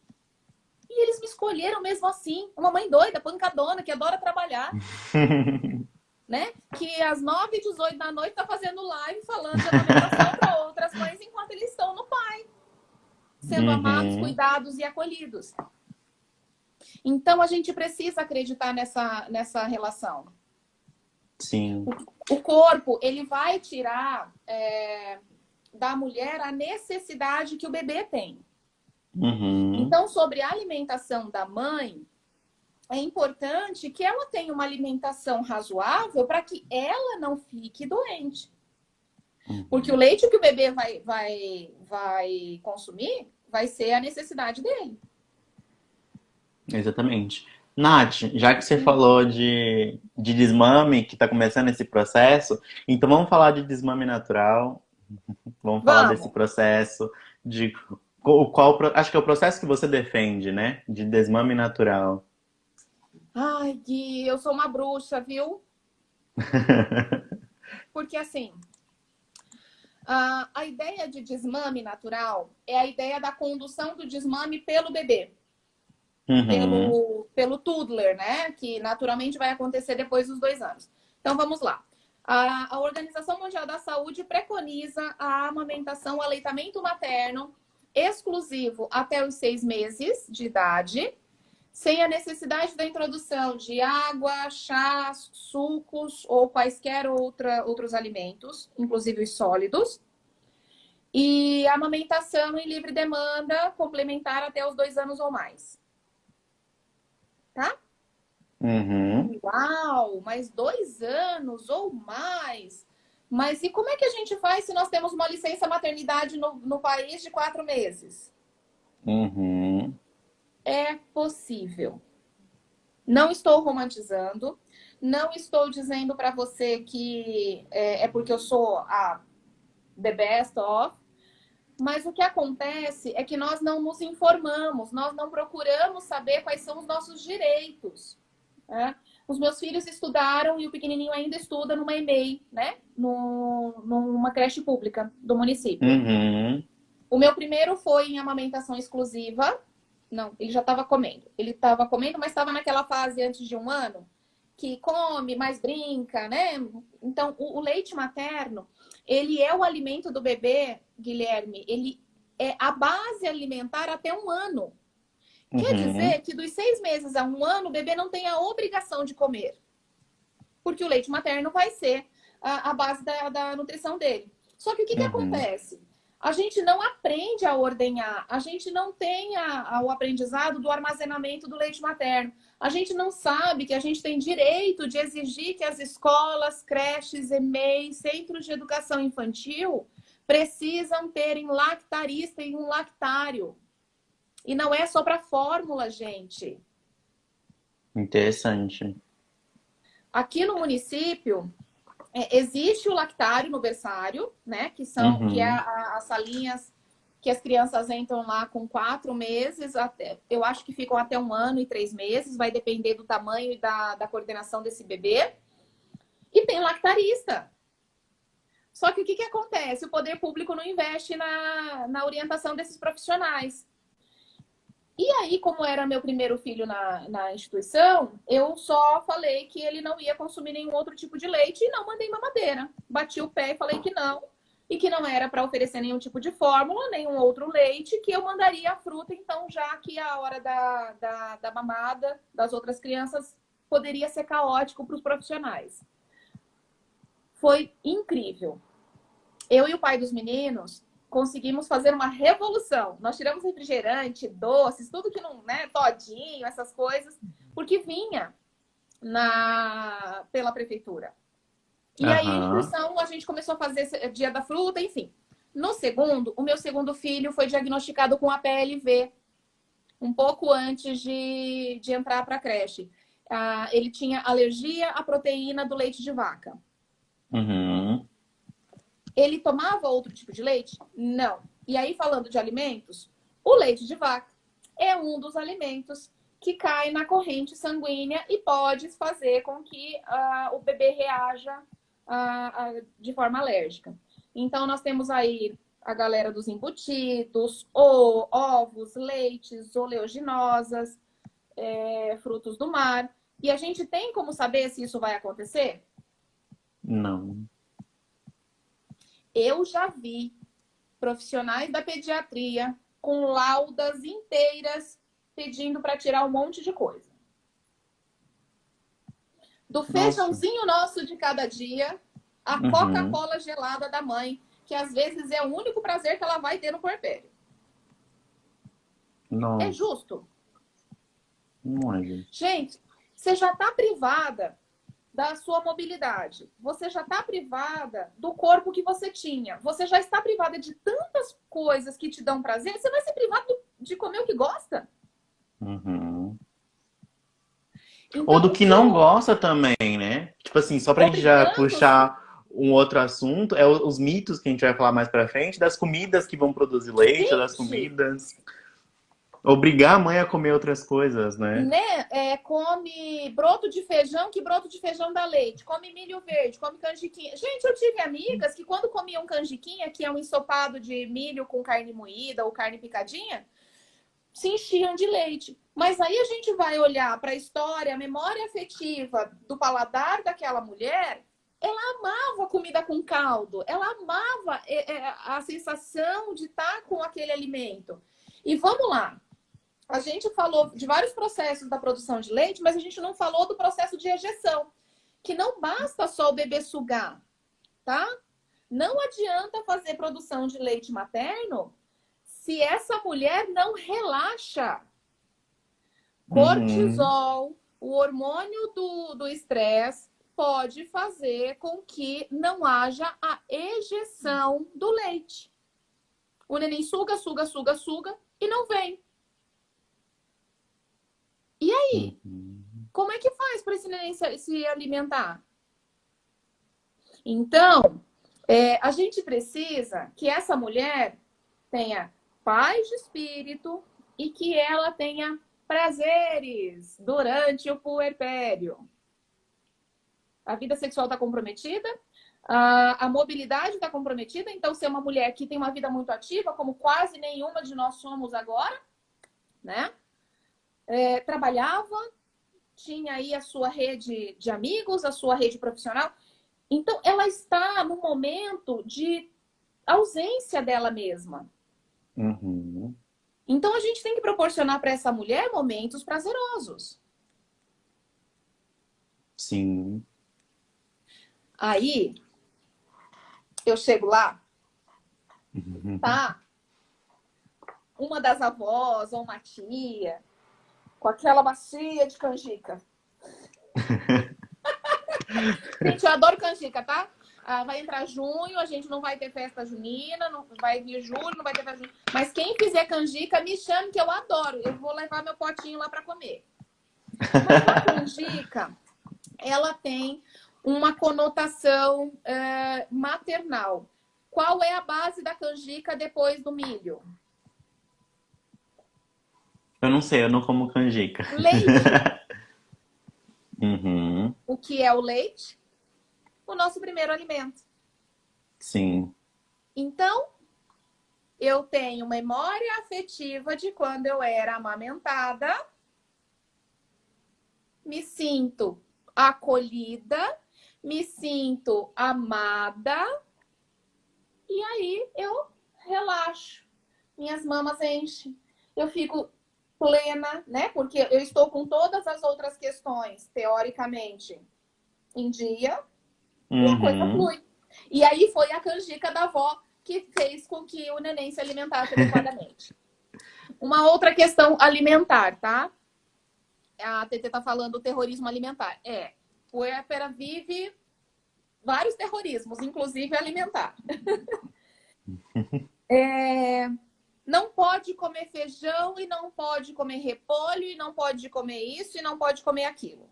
E eles me escolheram mesmo assim. Uma mãe doida, pancadona, que adora trabalhar. Né? Que às 9h18 da noite tá fazendo live falando de amamentação para outras mães enquanto eles estão no pai. Sendo amados, cuidados e acolhidos. Então a gente precisa acreditar nessa relação. Sim. O corpo, ele vai tirar da mulher a necessidade que o bebê tem. Então, sobre a alimentação da mãe, é importante que ela tenha uma alimentação razoável para que ela não fique doente. Porque o leite que o bebê vai consumir vai ser a necessidade dele. Exatamente. Nath, já que você falou de desmame, que está começando esse processo, então vamos falar de desmame natural. Vamos falar desse processo, de acho que é o processo que você defende, né? De desmame natural. Ai, Gui, eu sou uma bruxa, viu? Porque assim, a ideia de desmame natural é a ideia da condução do desmame pelo bebê, Uhum. pelo toddler, né? Que naturalmente vai acontecer depois dos 2 anos. Então vamos lá. A Organização Mundial da Saúde preconiza a amamentação, o aleitamento materno exclusivo até os 6 meses de idade, sem a necessidade da introdução de água, chás, sucos ou quaisquer outros alimentos, inclusive os sólidos. E a amamentação em livre demanda complementar até os 2 anos ou mais. Tá? Uhum. Uau, mas 2 anos ou mais? Mas e como é que a gente faz se nós temos uma licença maternidade no país de 4 meses? Uhum. É possível. Não estou romantizando, não estou dizendo para você que é porque eu sou a the best of, mas o que acontece é que nós não nos informamos, nós não procuramos saber quais são os nossos direitos. Né? Os meus filhos estudaram e o pequenininho ainda estuda numa EMEI, né? Numa creche pública do município. Uhum. O meu primeiro foi em amamentação exclusiva. Não, ele já estava comendo. Ele estava comendo, mas estava naquela fase antes de 1 ano, que come, mas brinca, né? Então, o leite materno, ele é o alimento do bebê, Guilherme. Ele é a base alimentar até 1 ano. Quer Uhum. dizer que dos 6 meses a 1 ano, o bebê não tem a obrigação de comer. Porque o leite materno vai ser a base da nutrição dele. Só que o que Uhum. acontece? A gente não aprende a ordenhar, a gente não tem o aprendizado do armazenamento do leite materno. A gente não sabe que a gente tem direito de exigir que as escolas, creches, EMEIs, centros de educação infantil precisam terem lactarista e um lactário. E não é só para fórmula, gente. Interessante. Aqui no município, existe o lactário no berçário, né? Que é Uhum. as salinhas que as crianças entram lá com 4 meses, até, eu acho que ficam até 1 ano e 3 meses, vai depender do tamanho e da coordenação desse bebê. E tem lactarista. Só que o que acontece? O poder público não investe na orientação desses profissionais. E aí, como era meu primeiro filho na instituição, eu só falei que ele não ia consumir nenhum outro tipo de leite e não mandei mamadeira. Bati o pé e falei que não. E que não era para oferecer nenhum tipo de fórmula, nenhum outro leite, que eu mandaria a fruta, então, já que a hora da mamada das outras crianças poderia ser caótico para os profissionais. Foi incrível. Eu e o pai dos meninos conseguimos fazer uma revolução. Nós tiramos refrigerante, doces, tudo que não, né, todinho, essas coisas, porque vinha pela prefeitura. E aí, a Aham. instituição, a gente começou a fazer dia da fruta, enfim. No segundo, o meu segundo filho foi diagnosticado com a PLV, um pouco antes de entrar para a creche. Ele tinha alergia à proteína do leite de vaca. Uhum. Ele tomava outro tipo de leite? Não. E aí, falando de alimentos, o leite de vaca é um dos alimentos que cai na corrente sanguínea e pode fazer com que o bebê reaja de forma alérgica. Então, nós temos aí a galera dos embutidos, ovos, leites, oleaginosas, frutos do mar. E a gente tem como saber se isso vai acontecer? Não. Eu já vi profissionais da pediatria com laudas inteiras pedindo para tirar um monte de coisa. Do Nossa. feijãozinho nosso de cada dia, a Uhum. Coca-Cola gelada da mãe, que às vezes é o único prazer que ela vai ter no puerpério. É Nossa. justo? Não é, gente. Gente, você já está privada da sua mobilidade. Você já está privada do corpo que você tinha. Você já está privada de tantas coisas que te dão prazer. Você vai ser privado de comer o que gosta? Uhum. Ou Então, do o que que não eu gosta também, né? Tipo assim, só pra gente já obrigando, puxar um outro assunto é os mitos que a gente vai falar mais pra frente, das comidas que vão produzir leite, das Gente, comidas. Obrigar a mãe a comer outras coisas, né? né? Come broto de feijão, que broto de feijão dá leite. Come milho verde, come canjiquinha. Gente, eu tive amigas que quando comiam canjiquinha, que é um ensopado de milho com carne moída ou carne picadinha, se enchiam de leite. Mas aí a gente vai olhar para a história, a memória afetiva do paladar daquela mulher. Ela amava comida com caldo, ela amava a sensação de estar com aquele alimento. E vamos lá, a gente falou de vários processos da produção de leite, mas a gente não falou do processo de ejeção, que não basta só o bebê sugar, tá? Não adianta fazer produção de leite materno se essa mulher não relaxa. Uhum. Cortisol, o hormônio do estresse, pode fazer com que não haja a ejeção do leite. O neném suga, suga, suga, suga e não vem. E aí? Uhum. Como é que faz para esse neném se alimentar? Então, a gente precisa que essa mulher tenha paz de espírito e que ela tenha prazeres durante o puerpério. A vida sexual está comprometida, a mobilidade está comprometida. Então, ser uma mulher que tem uma vida muito ativa, como quase nenhuma de nós somos agora, né? Trabalhava, tinha aí a sua rede de amigos, a sua rede profissional. Então, ela está no momento de ausência dela mesma. Uhum. Então, a gente tem que proporcionar para essa mulher momentos prazerosos. Sim. Aí, eu chego lá, tá? Uma das avós ou uma tia, com aquela bacia de canjica. Gente, eu adoro canjica, tá? Vai entrar junho, a gente não vai ter festa junina, não vai vir julho, não vai ter festa junina. Mas quem fizer canjica, me chame que eu adoro. Eu vou levar meu potinho lá para comer. Mas a canjica, ela tem uma conotação maternal. Qual é a base da canjica depois do milho? Eu não sei, eu não como canjica. Leite. Uhum. O que é o leite? O nosso primeiro alimento. Sim. Então, eu tenho memória afetiva de quando eu era amamentada, me sinto acolhida, me sinto amada, e aí eu relaxo. Minhas mamas enchem. Eu fico plena, né? Porque eu estou com todas as outras questões, teoricamente, em dia, e a coisa Uhum. flui. E aí foi a canjica da avó que fez com que o neném se alimentasse adequadamente. Uma outra questão alimentar, tá? A TT tá falando do terrorismo alimentar. O Puerpera vive vários terrorismos, inclusive alimentar. Não pode comer feijão e não pode comer repolho e não pode comer isso e não pode comer aquilo.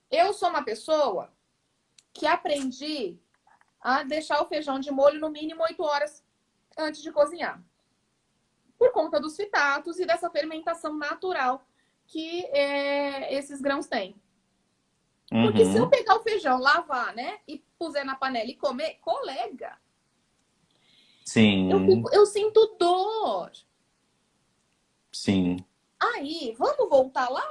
Eu sou uma pessoa que aprendi a deixar o feijão de molho no mínimo 8 horas antes de cozinhar. Por conta dos fitatos e dessa fermentação natural que esses grãos têm. Porque se eu Uhum. pegar o feijão, lavar, né, e puser na panela e comer, colega, Sim. eu sinto dor. Sim. Aí, vamos voltar lá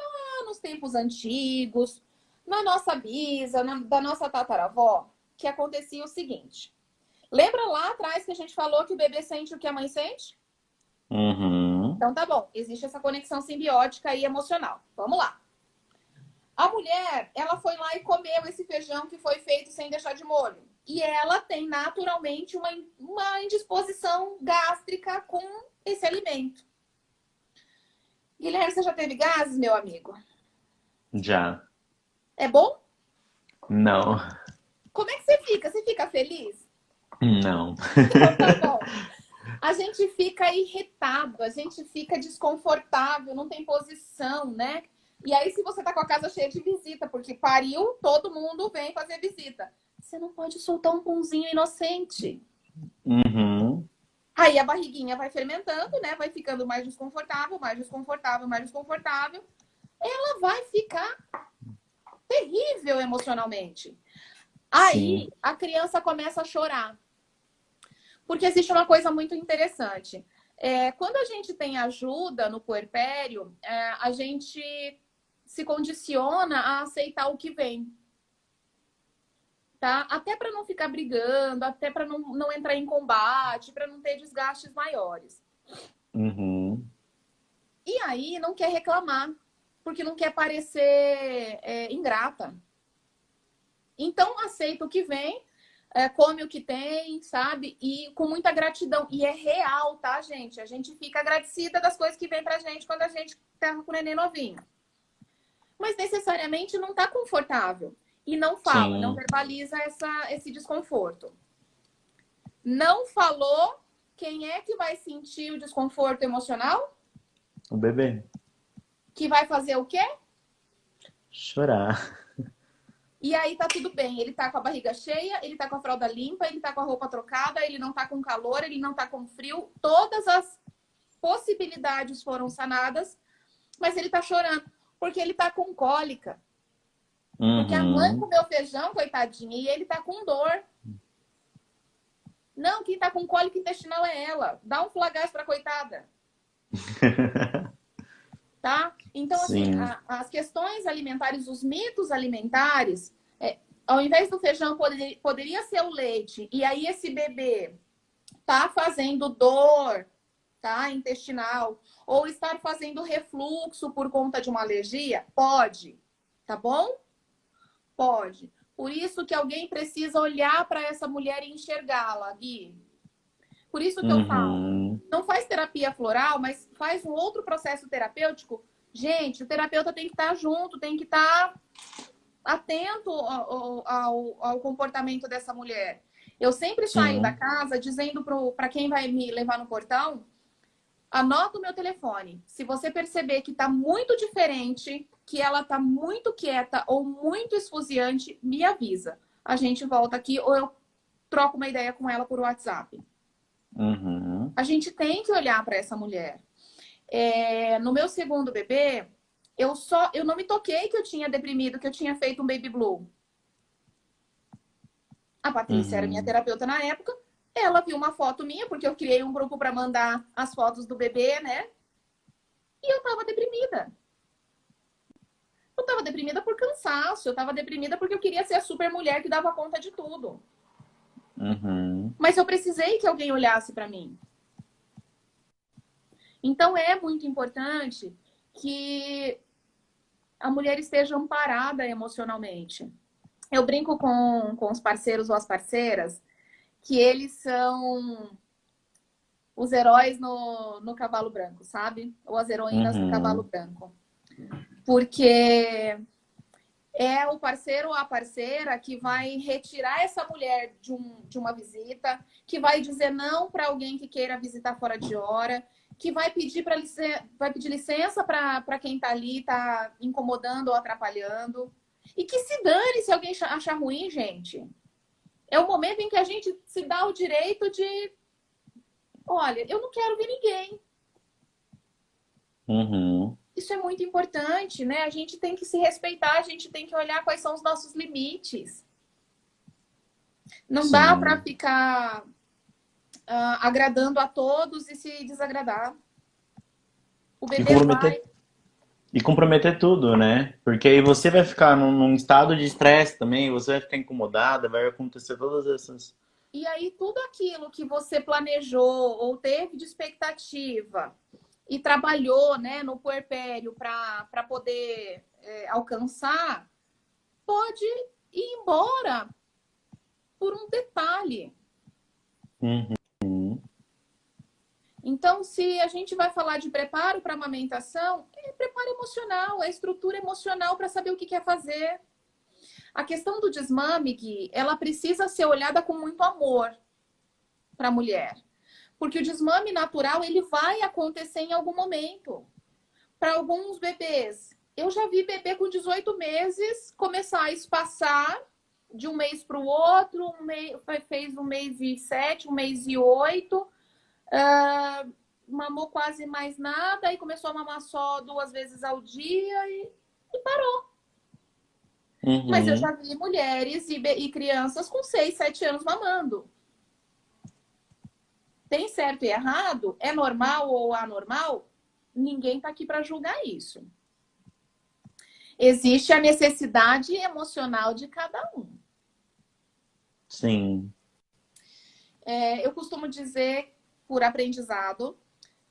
nos tempos antigos, na nossa bisa, da nossa tataravó, que acontecia o seguinte. Lembra lá atrás que a gente falou que o bebê sente o que a mãe sente? Uhum. Então tá bom, existe essa conexão simbiótica e emocional. Vamos lá. A mulher, ela foi lá e comeu esse feijão que foi feito sem deixar de molho. E ela tem naturalmente uma indisposição gástrica com esse alimento. Guilherme, você já teve gases, meu amigo? Já. É bom? Não. Como é que você fica? Você fica feliz? Não. Então tá bom. A gente fica irritado, a gente fica desconfortável, não tem posição, né? E aí, se você tá com a casa cheia de visita, porque pariu, todo mundo vem fazer visita. Você não pode soltar um punzinho inocente. Uhum. Aí a barriguinha vai fermentando, né? Vai ficando mais desconfortável, mais desconfortável, mais desconfortável. Ela vai ficar terrível emocionalmente. Sim. Aí a criança começa a chorar. Porque existe uma coisa muito interessante. Quando a gente tem ajuda no puerpério, a gente se condiciona a aceitar o que vem. Tá? Até para não ficar brigando, até para não entrar em combate, para não ter desgastes maiores. Uhum. E aí não quer reclamar, porque não quer parecer ingrata. Então aceita o que vem, come o que tem, sabe? E com muita gratidão. E é real, tá, gente? A gente fica agradecida das coisas que vem pra gente quando a gente tá com o neném novinho. Mas necessariamente não tá confortável. E não fala, não Sim. verbaliza esse desconforto. Não falou, quem é que vai sentir o desconforto emocional? O bebê. Que vai fazer o quê? Chorar. E aí tá tudo bem. Ele tá com a barriga cheia, ele tá com a fralda limpa, ele tá com a roupa trocada, ele não tá com calor, ele não tá com frio. Todas as possibilidades foram sanadas, mas ele tá chorando porque ele tá com cólica. Porque a mãe Uhum. comeu feijão, coitadinha, e ele tá com dor. Não, quem tá com cólica intestinal é ela. Dá um Flagás pra coitada. Tá? Então, assim, Sim. as questões alimentares, os mitos alimentares, ao invés do feijão, poderia ser o leite. E aí esse bebê tá fazendo dor, tá? Intestinal. Ou estar fazendo refluxo por conta de uma alergia? Pode. Tá bom? Pode. Por isso que alguém precisa olhar para essa mulher e enxergá-la, Gui. Por isso que eu falo, Uhum. não faz terapia floral, mas faz um outro processo terapêutico. Gente, o terapeuta tem que estar junto, tem que estar atento ao comportamento dessa mulher. Eu sempre saio da Sim. casa dizendo para quem vai me levar no portão, anota o meu telefone. Se você perceber que está muito diferente, que ela está muito quieta ou muito esfuziante, me avisa. A gente volta aqui ou eu troco uma ideia com ela por WhatsApp. Uhum. A gente tem que olhar para essa mulher. No meu segundo bebê, eu não me toquei que eu tinha deprimido, que eu tinha feito um baby blue. A Patrícia era minha Uhum. terapeuta na época. Ela viu uma foto minha, porque eu criei um grupo para mandar as fotos do bebê, né? E eu tava deprimida. Eu tava deprimida por cansaço, eu tava deprimida porque eu queria ser a super mulher que dava conta de tudo. Uhum. Mas eu precisei que alguém olhasse para mim. Então é muito importante que a mulher esteja amparada emocionalmente. Eu brinco com os parceiros ou as parceiras que eles são os heróis no cavalo branco, sabe? Ou as heroínas no cavalo Uhum. branco. Porque é o parceiro ou a parceira que vai retirar essa mulher de uma visita, que vai dizer não para alguém que queira visitar fora de hora, que vai pedir licença para quem está ali, está incomodando ou atrapalhando. E que se dane se alguém achar ruim, gente. É o momento em que a gente se dá o direito de, olha, eu não quero ver ninguém. Uhum. Isso é muito importante, né? A gente tem que se respeitar, a gente tem que olhar quais são os nossos limites. Não dá para Sim. ficar agradando a todos e se desagradar. O E bebê comprometer, vai. e comprometer tudo, né? Porque aí você vai ficar num estado de estresse também, você vai ficar incomodada, vai acontecer todas essas. E aí, tudo aquilo que você planejou ou teve de expectativa e trabalhou, né, no puerpério para poder alcançar, pode ir embora por um detalhe. Uhum. Então, se a gente vai falar de preparo para amamentação, é preparo emocional, é estrutura emocional para saber o que quer fazer. A questão do desmame, Gui, ela precisa ser olhada com muito amor para a mulher. Porque o desmame natural, ele vai acontecer em algum momento. Para alguns bebês, Eu já vi bebê com 18 meses começar a espaçar de um mês para o outro, fez 1 mês e 7, 1 mês e 8, mamou quase mais nada e começou a mamar só 2 vezes ao dia e parou. Mas eu já vi mulheres e crianças com 6, 7 anos mamando. Tem certo e errado? É normal ou anormal? Ninguém está aqui para julgar isso. Existe a necessidade emocional de cada um. Sim. Eu costumo dizer, por aprendizado,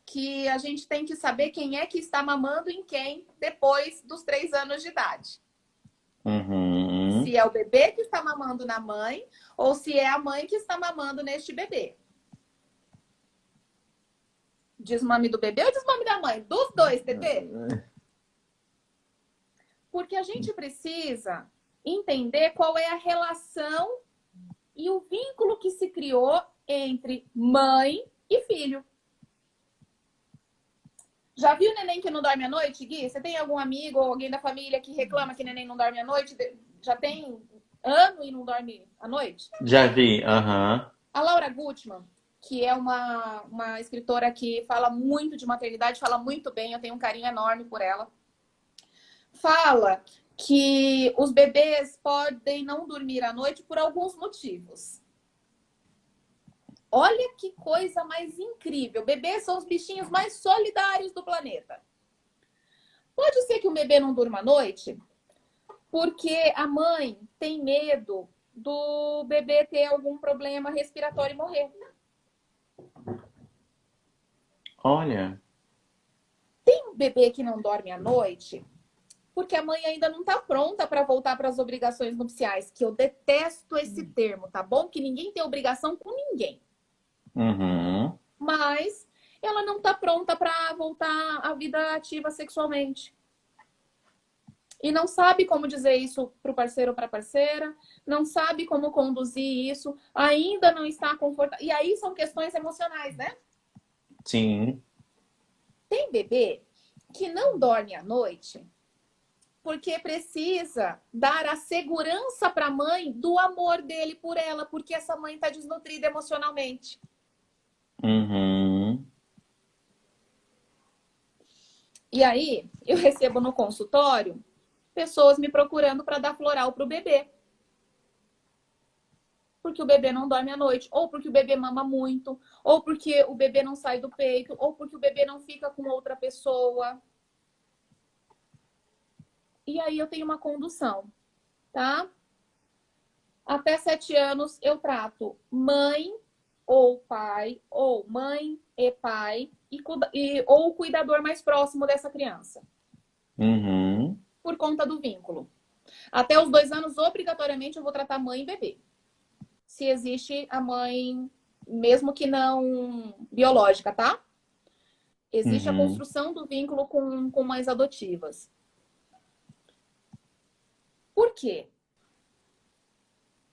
que a gente tem que saber quem é que está mamando em quem depois dos 3 anos de idade. Se é o bebê que está mamando na mãe ou se é a mãe que está mamando neste bebê. Desmame do bebê ou desmame da mãe? Dos dois, Tetê. Porque a gente precisa entender qual é a relação e o vínculo que se criou entre mãe e filho. Já viu o neném que não dorme à noite, Gui? Você tem algum amigo ou alguém da família que reclama que o neném não dorme à noite? Já tem ano e não dorme à noite? Já vi, A Laura Gutman, que é uma escritora que fala muito de maternidade, fala muito bem, eu tenho um carinho enorme por ela. Fala que os bebês podem não dormir à noite por alguns motivos. Olha que coisa mais incrível. Bebês são os bichinhos mais solidários do planeta. Pode ser que o bebê não durma à noite porque a mãe tem medo do bebê ter algum problema respiratório e morrer. Olha. Tem um bebê que não dorme à noite porque a mãe ainda não está pronta para voltar para as obrigações nupciais, que eu detesto esse termo, tá bom? Que ninguém tem obrigação com ninguém. Mas ela não está pronta para voltar à vida ativa sexualmente. E não sabe como dizer isso para o parceiro ou para a parceira, não sabe como conduzir isso, ainda não está confortável. E aí são questões emocionais, né? Sim. Tem bebê que não dorme à noite porque precisa dar a segurança para a mãe do amor dele por ela, porque essa mãe está desnutrida emocionalmente. E aí, eu recebo no consultório pessoas me procurando para dar floral para o bebê. Porque o bebê não dorme à noite, ou porque o bebê mama muito, ou porque o bebê não sai do peito, ou porque o bebê não fica com outra pessoa. E aí eu tenho uma condução, tá? Até 7 anos eu trato mãe ou pai, ou mãe e pai, ou o cuidador mais próximo dessa criança. Por conta do vínculo. Até os 2 anos, obrigatoriamente, eu vou tratar mãe e bebê. Se existe a mãe, mesmo que não biológica, tá? Existe a construção do vínculo com mães adotivas. Por quê?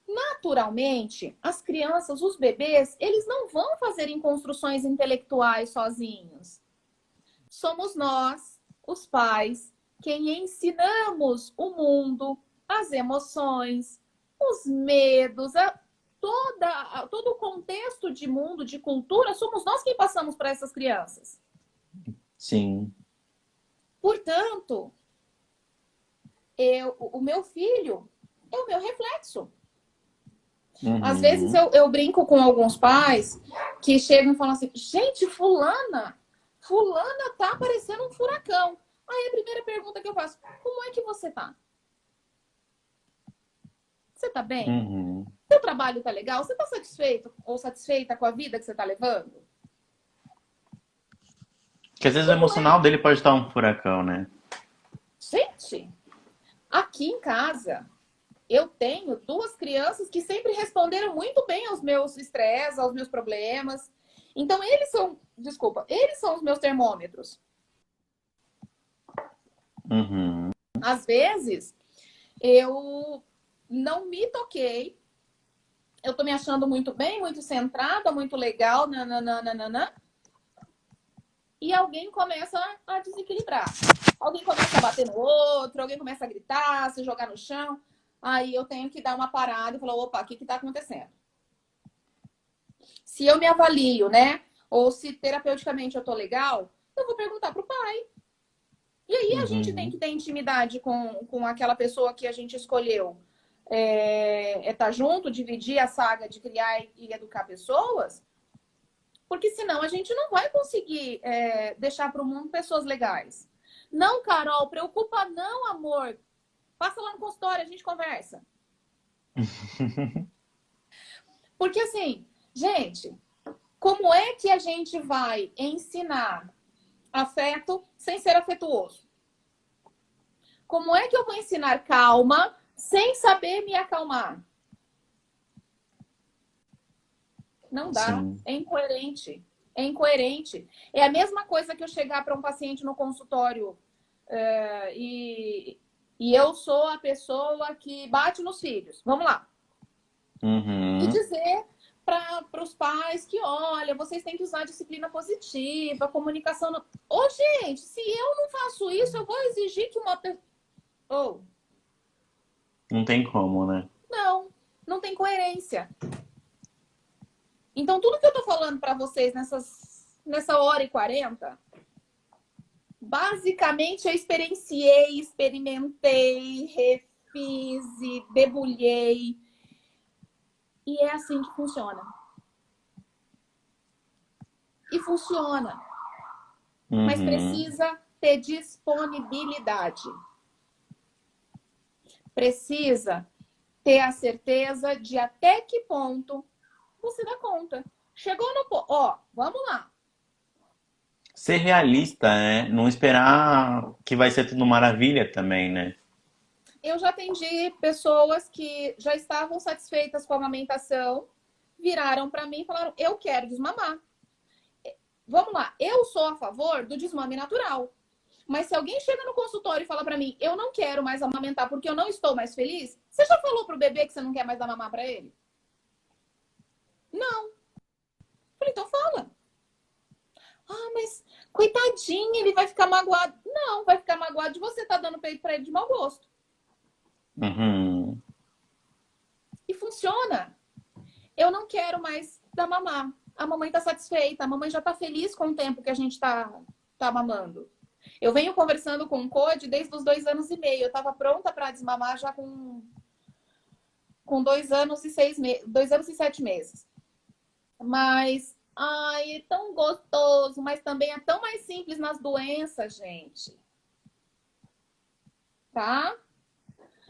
Naturalmente, as crianças, os bebês, eles não vão fazer construções intelectuais sozinhos. Somos nós, os pais, quem ensinamos o mundo, as emoções, os medos, todo o contexto de mundo, de cultura, somos nós quem passamos para essas crianças. Sim. Portanto, o meu filho é o meu reflexo. Às vezes eu brinco com alguns pais que chegam e falam assim, gente, fulana tá parecendo um furacão. Aí a primeira pergunta que eu faço, como é que você tá? Você tá bem? Seu trabalho tá legal? Você tá satisfeito ou satisfeita com a vida que você tá levando? Porque às vezes o emocional dele pode estar um furacão, né? Gente, aqui em casa, eu tenho 2 crianças que sempre responderam muito bem aos meus estresses, aos meus problemas. Então, eles são os meus termômetros. Às vezes, eu não me toquei, eu tô me achando muito bem, muito centrada, muito legal, nananana, e alguém começa a desequilibrar. alguém começa a bater no outro, alguém começa a gritar, se jogar no chão. Aí eu tenho que dar uma parada e falar, opa, o que está acontecendo? Se eu me avalio, né? Ou se terapeuticamente eu tô legal, eu vou perguntar pro pai. E aí a gente tem que ter intimidade com aquela pessoa que a gente escolheu. Tá junto, dividir a saga de criar e educar pessoas, porque senão a gente não vai conseguir deixar para o mundo pessoas legais. Não, Carol, preocupa não, amor. Passa lá no consultório, a gente conversa. Porque assim, gente, como é que a gente vai ensinar afeto sem ser afetuoso? Como é que eu vou ensinar calma sem saber me acalmar? Não dá. Sim. É incoerente. É incoerente. É a mesma coisa que eu chegar para um paciente no consultório e eu sou a pessoa que bate nos filhos. Vamos lá. E dizer para os pais que, olha, vocês têm que usar disciplina positiva, comunicação... Ô, gente, se eu não faço isso, eu vou exigir que uma pessoa... Não tem como, né? Não tem coerência. Então, tudo que eu tô falando para vocês nessa hora e 40, basicamente eu experienciei, experimentei, refiz e debulhei. E é assim que funciona. E funciona. Mas precisa ter disponibilidade. Precisa ter a certeza de até que ponto você dá conta. Chegou no ponto. Ó, vamos lá. Ser realista, né? Não esperar que vai ser tudo maravilha também, né? Eu já atendi pessoas que já estavam satisfeitas com a amamentação, viraram para mim e falaram, eu quero desmamar. Vamos lá, eu sou a favor do desmame natural. Mas se alguém chega no consultório e fala para mim, eu não quero mais amamentar porque eu não estou mais feliz, você já falou pro bebê que você não quer mais dar mamar para ele? Não. Falei, então fala. Ah, mas coitadinho, ele vai ficar magoado. Não, vai ficar magoado de você estar dando peito para ele de mau gosto. E funciona. Eu não quero mais dar mamar. A mamãe está satisfeita, a mamãe já está feliz com o tempo que a gente tá mamando. Eu venho conversando com o Code desde os 2 anos e meio. Eu estava pronta para desmamar já com 2 anos e 6 meses, 2 anos e 7 meses. Mas, ai, é tão gostoso, mas também é tão mais simples nas doenças, gente. Tá?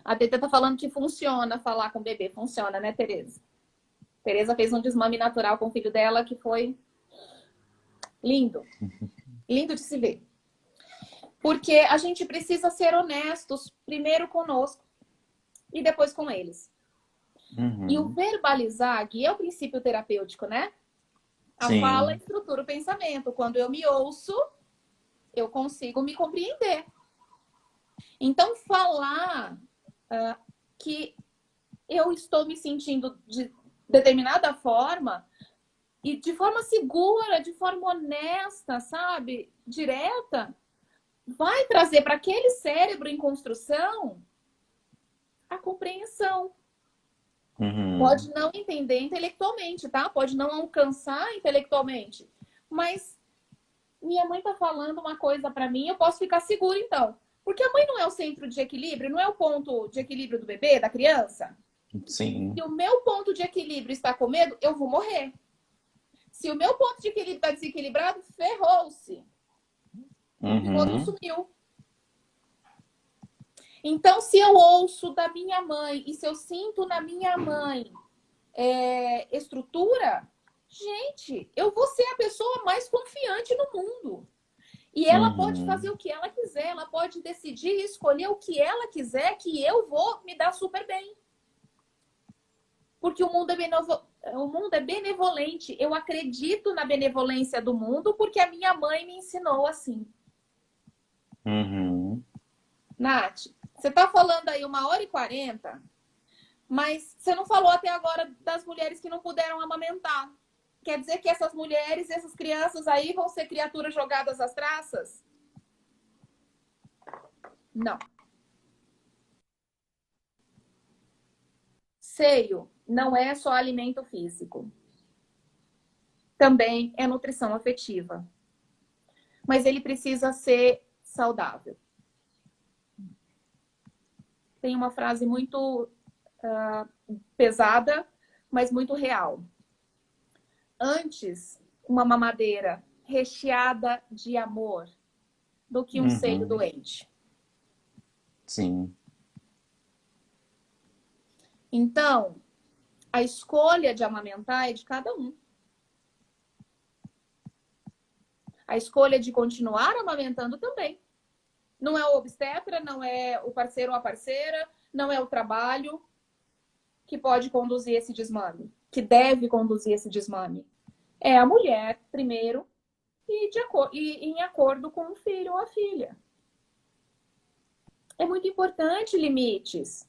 A Teta tá falando que funciona falar com o bebê. Funciona, né, Tereza? Tereza fez um desmame natural com o filho dela que foi lindo. Lindo de se ver. Porque a gente precisa ser honestos primeiro conosco e depois com eles. E o verbalizar, que é o princípio terapêutico, né? A Sim. fala estrutura o pensamento. Quando eu me ouço, eu consigo me compreender. Então, falar que eu estou me sentindo de determinada forma e de forma segura, de forma honesta, sabe? Direta, vai trazer para aquele cérebro em construção a compreensão. Pode não entender intelectualmente, tá? Pode não alcançar intelectualmente. Mas minha mãe tá falando uma coisa para mim, eu posso ficar segura então. Porque a mãe não é o centro de equilíbrio, não é o ponto de equilíbrio do bebê, da criança? Sim. Se o meu ponto de equilíbrio está com medo, eu vou morrer. Se o meu ponto de equilíbrio está desequilibrado, ferrou-se. O outro sumiu. Então, se eu ouço da minha mãe e se eu sinto na minha mãe estrutura, gente, eu vou ser a pessoa mais confiante no mundo. E ela pode fazer o que ela quiser, ela pode decidir e escolher o que ela quiser, que eu vou me dar super bem. Porque o mundo é benevolente. Eu acredito na benevolência do mundo porque a minha mãe me ensinou assim. Nath, você tá falando aí 1h40, mas você não falou até agora das mulheres que não puderam amamentar. Quer dizer que essas mulheres, essas crianças aí vão ser criaturas jogadas às traças? Não. Seio não é só alimento físico. Também é nutrição afetiva. Mas ele precisa ser saudável. Tem uma frase muito pesada, mas muito real. Antes, uma mamadeira recheada de amor do que um seio doente. Sim. Então, a escolha de amamentar é de cada um. A escolha de continuar amamentando também. Não é o obstetra, não é o parceiro ou a parceira, não é o trabalho que pode conduzir esse desmame, que deve conduzir esse desmame. É a mulher, primeiro, e em acordo com o filho ou a filha. É muito importante limites.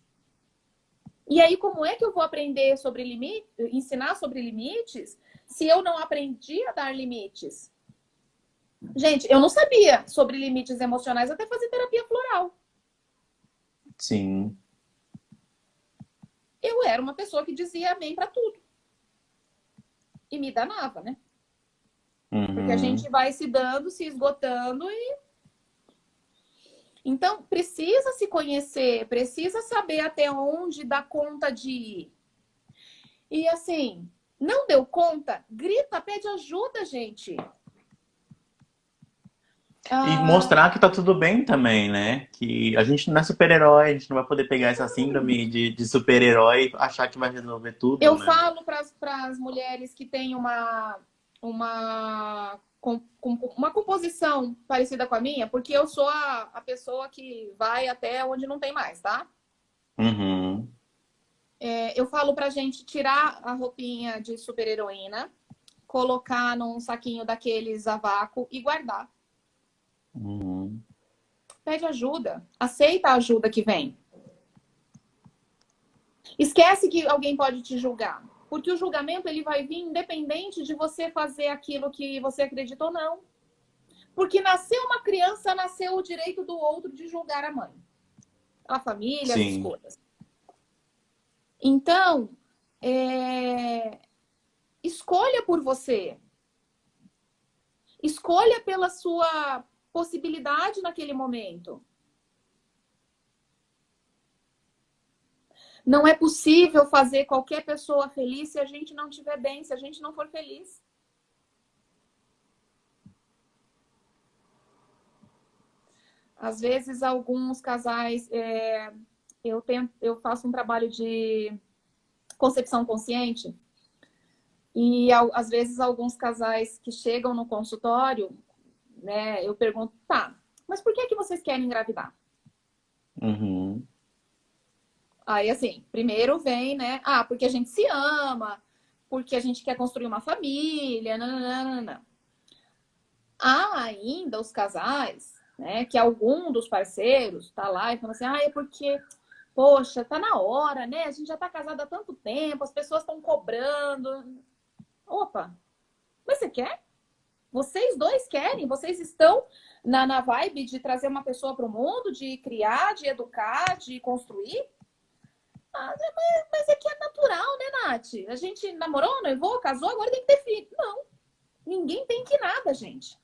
E aí, como é que eu vou aprender sobre limites, ensinar sobre limites, se eu não aprendi a dar limites? Gente, eu não sabia sobre limites emocionais até fazer terapia floral. Sim. Eu era uma pessoa que dizia amém para tudo. E me danava, né? Porque a gente vai se dando, se esgotando e... Então, precisa se conhecer, precisa saber até onde dá conta de ir. E assim, não deu conta? Grita, pede ajuda, gente. E mostrar que tá tudo bem também, né? Que a gente não é super-herói, a gente não vai poder pegar essa síndrome de super-herói e achar que vai resolver tudo, Eu né? falo para as mulheres que têm uma composição parecida com a minha, porque eu sou a pessoa que vai até onde não tem mais, tá? Uhum. Eu falo pra gente tirar a roupinha de super-heroína, colocar num saquinho daqueles a vácuo e guardar. Uhum. Pede ajuda. Aceita a ajuda que vem. Esquece que alguém pode te julgar. Porque o julgamento ele vai vir independente de você fazer aquilo que você acredita ou não. Porque nasceu uma criança, nasceu o direito do outro de julgar a mãe. A família, as Sim. escolhas. Então, escolha por você. Escolha pela sua possibilidade naquele momento. Não é possível fazer qualquer pessoa feliz se a gente não estiver bem, se a gente não for feliz. Às vezes, alguns casais... eu faço um trabalho de concepção consciente e, às vezes, alguns casais que chegam no consultório, né, eu pergunto, tá, mas por que vocês querem engravidar? Uhum. Aí, assim, primeiro vem, né? Ah, porque a gente se ama, porque a gente quer construir uma família, não. Há ainda os casais, né, que algum dos parceiros tá lá e fala assim, é porque, poxa, tá na hora, né? A gente já tá casado há tanto tempo, as pessoas estão cobrando. Opa, mas você quer? Vocês dois querem? Vocês estão na vibe de trazer uma pessoa para o mundo, de criar, de educar, de construir? Mas é que é natural, né, Nath? A gente namorou, noivou, casou, agora tem que ter filho. Não, ninguém tem que nada, gente.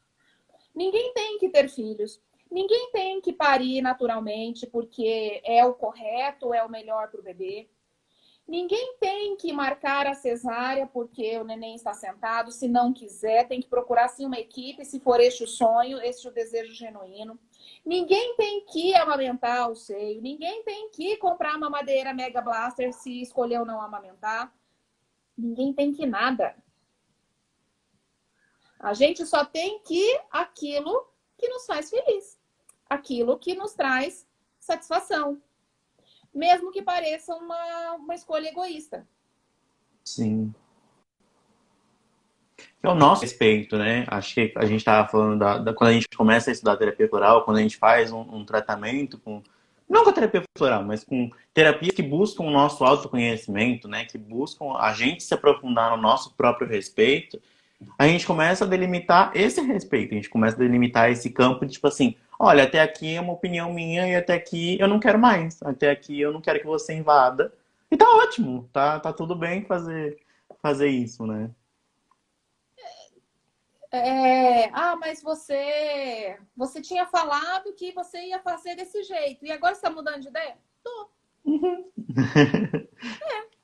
Ninguém tem que ter filhos. Ninguém tem que parir naturalmente porque é o correto, é o melhor para o bebê. Ninguém tem que marcar a cesárea porque o neném está sentado. Se não quiser, tem que procurar sim uma equipe, se for este o sonho, este o desejo genuíno. Ninguém tem que amamentar o seio. Ninguém tem que comprar uma mamadeira Mega Blaster se escolheu não amamentar. Ninguém tem que nada. A gente só tem que aquilo que nos faz feliz. Aquilo que nos traz satisfação. Mesmo que pareça uma escolha egoísta. Sim. É o nosso respeito, né? Acho que a gente estava falando quando a gente começa a estudar terapia floral, quando a gente faz um tratamento com. Não com a terapia floral, mas com terapias que buscam o nosso autoconhecimento, né? Que buscam a gente se aprofundar no nosso próprio respeito. a gente começa a delimitar esse respeito, a gente começa a delimitar esse campo de tipo assim, olha, até aqui é uma opinião minha e até aqui eu não quero mais, até aqui eu não quero que você invada. E tá ótimo, tá tudo bem fazer isso, né? Mas você tinha falado que você ia fazer desse jeito e agora você está mudando de ideia? Tô.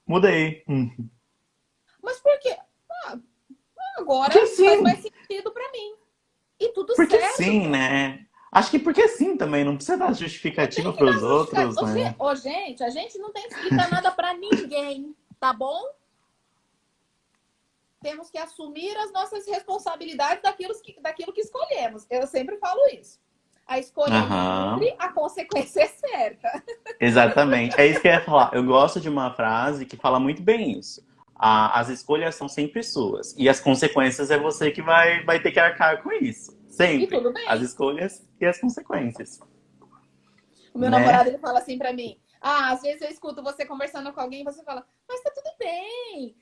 Mudei. Mas por quê? Ah, Porque agora faz mais sim, sentido para mim. E tudo porque certo. sim, né? Acho que porque sim também, não precisa dar Não justificativa tem que para os dar outros, justificativa. né? Ô, gente, a gente não tem que explicar nada para ninguém, tá bom? Temos que assumir as nossas responsabilidades daquilo que escolhemos. Eu sempre falo isso. A escolha é Aham. livre, a consequência é certa. Exatamente. É isso que eu ia falar. Eu gosto de uma frase que fala muito bem isso. As escolhas são sempre suas. E as consequências é você que vai ter que arcar com isso. E Sempre. tudo As bem. escolhas e as consequências. O meu Né? namorado ele fala assim para mim: às vezes eu escuto você conversando com alguém e você fala, mas tá tudo bem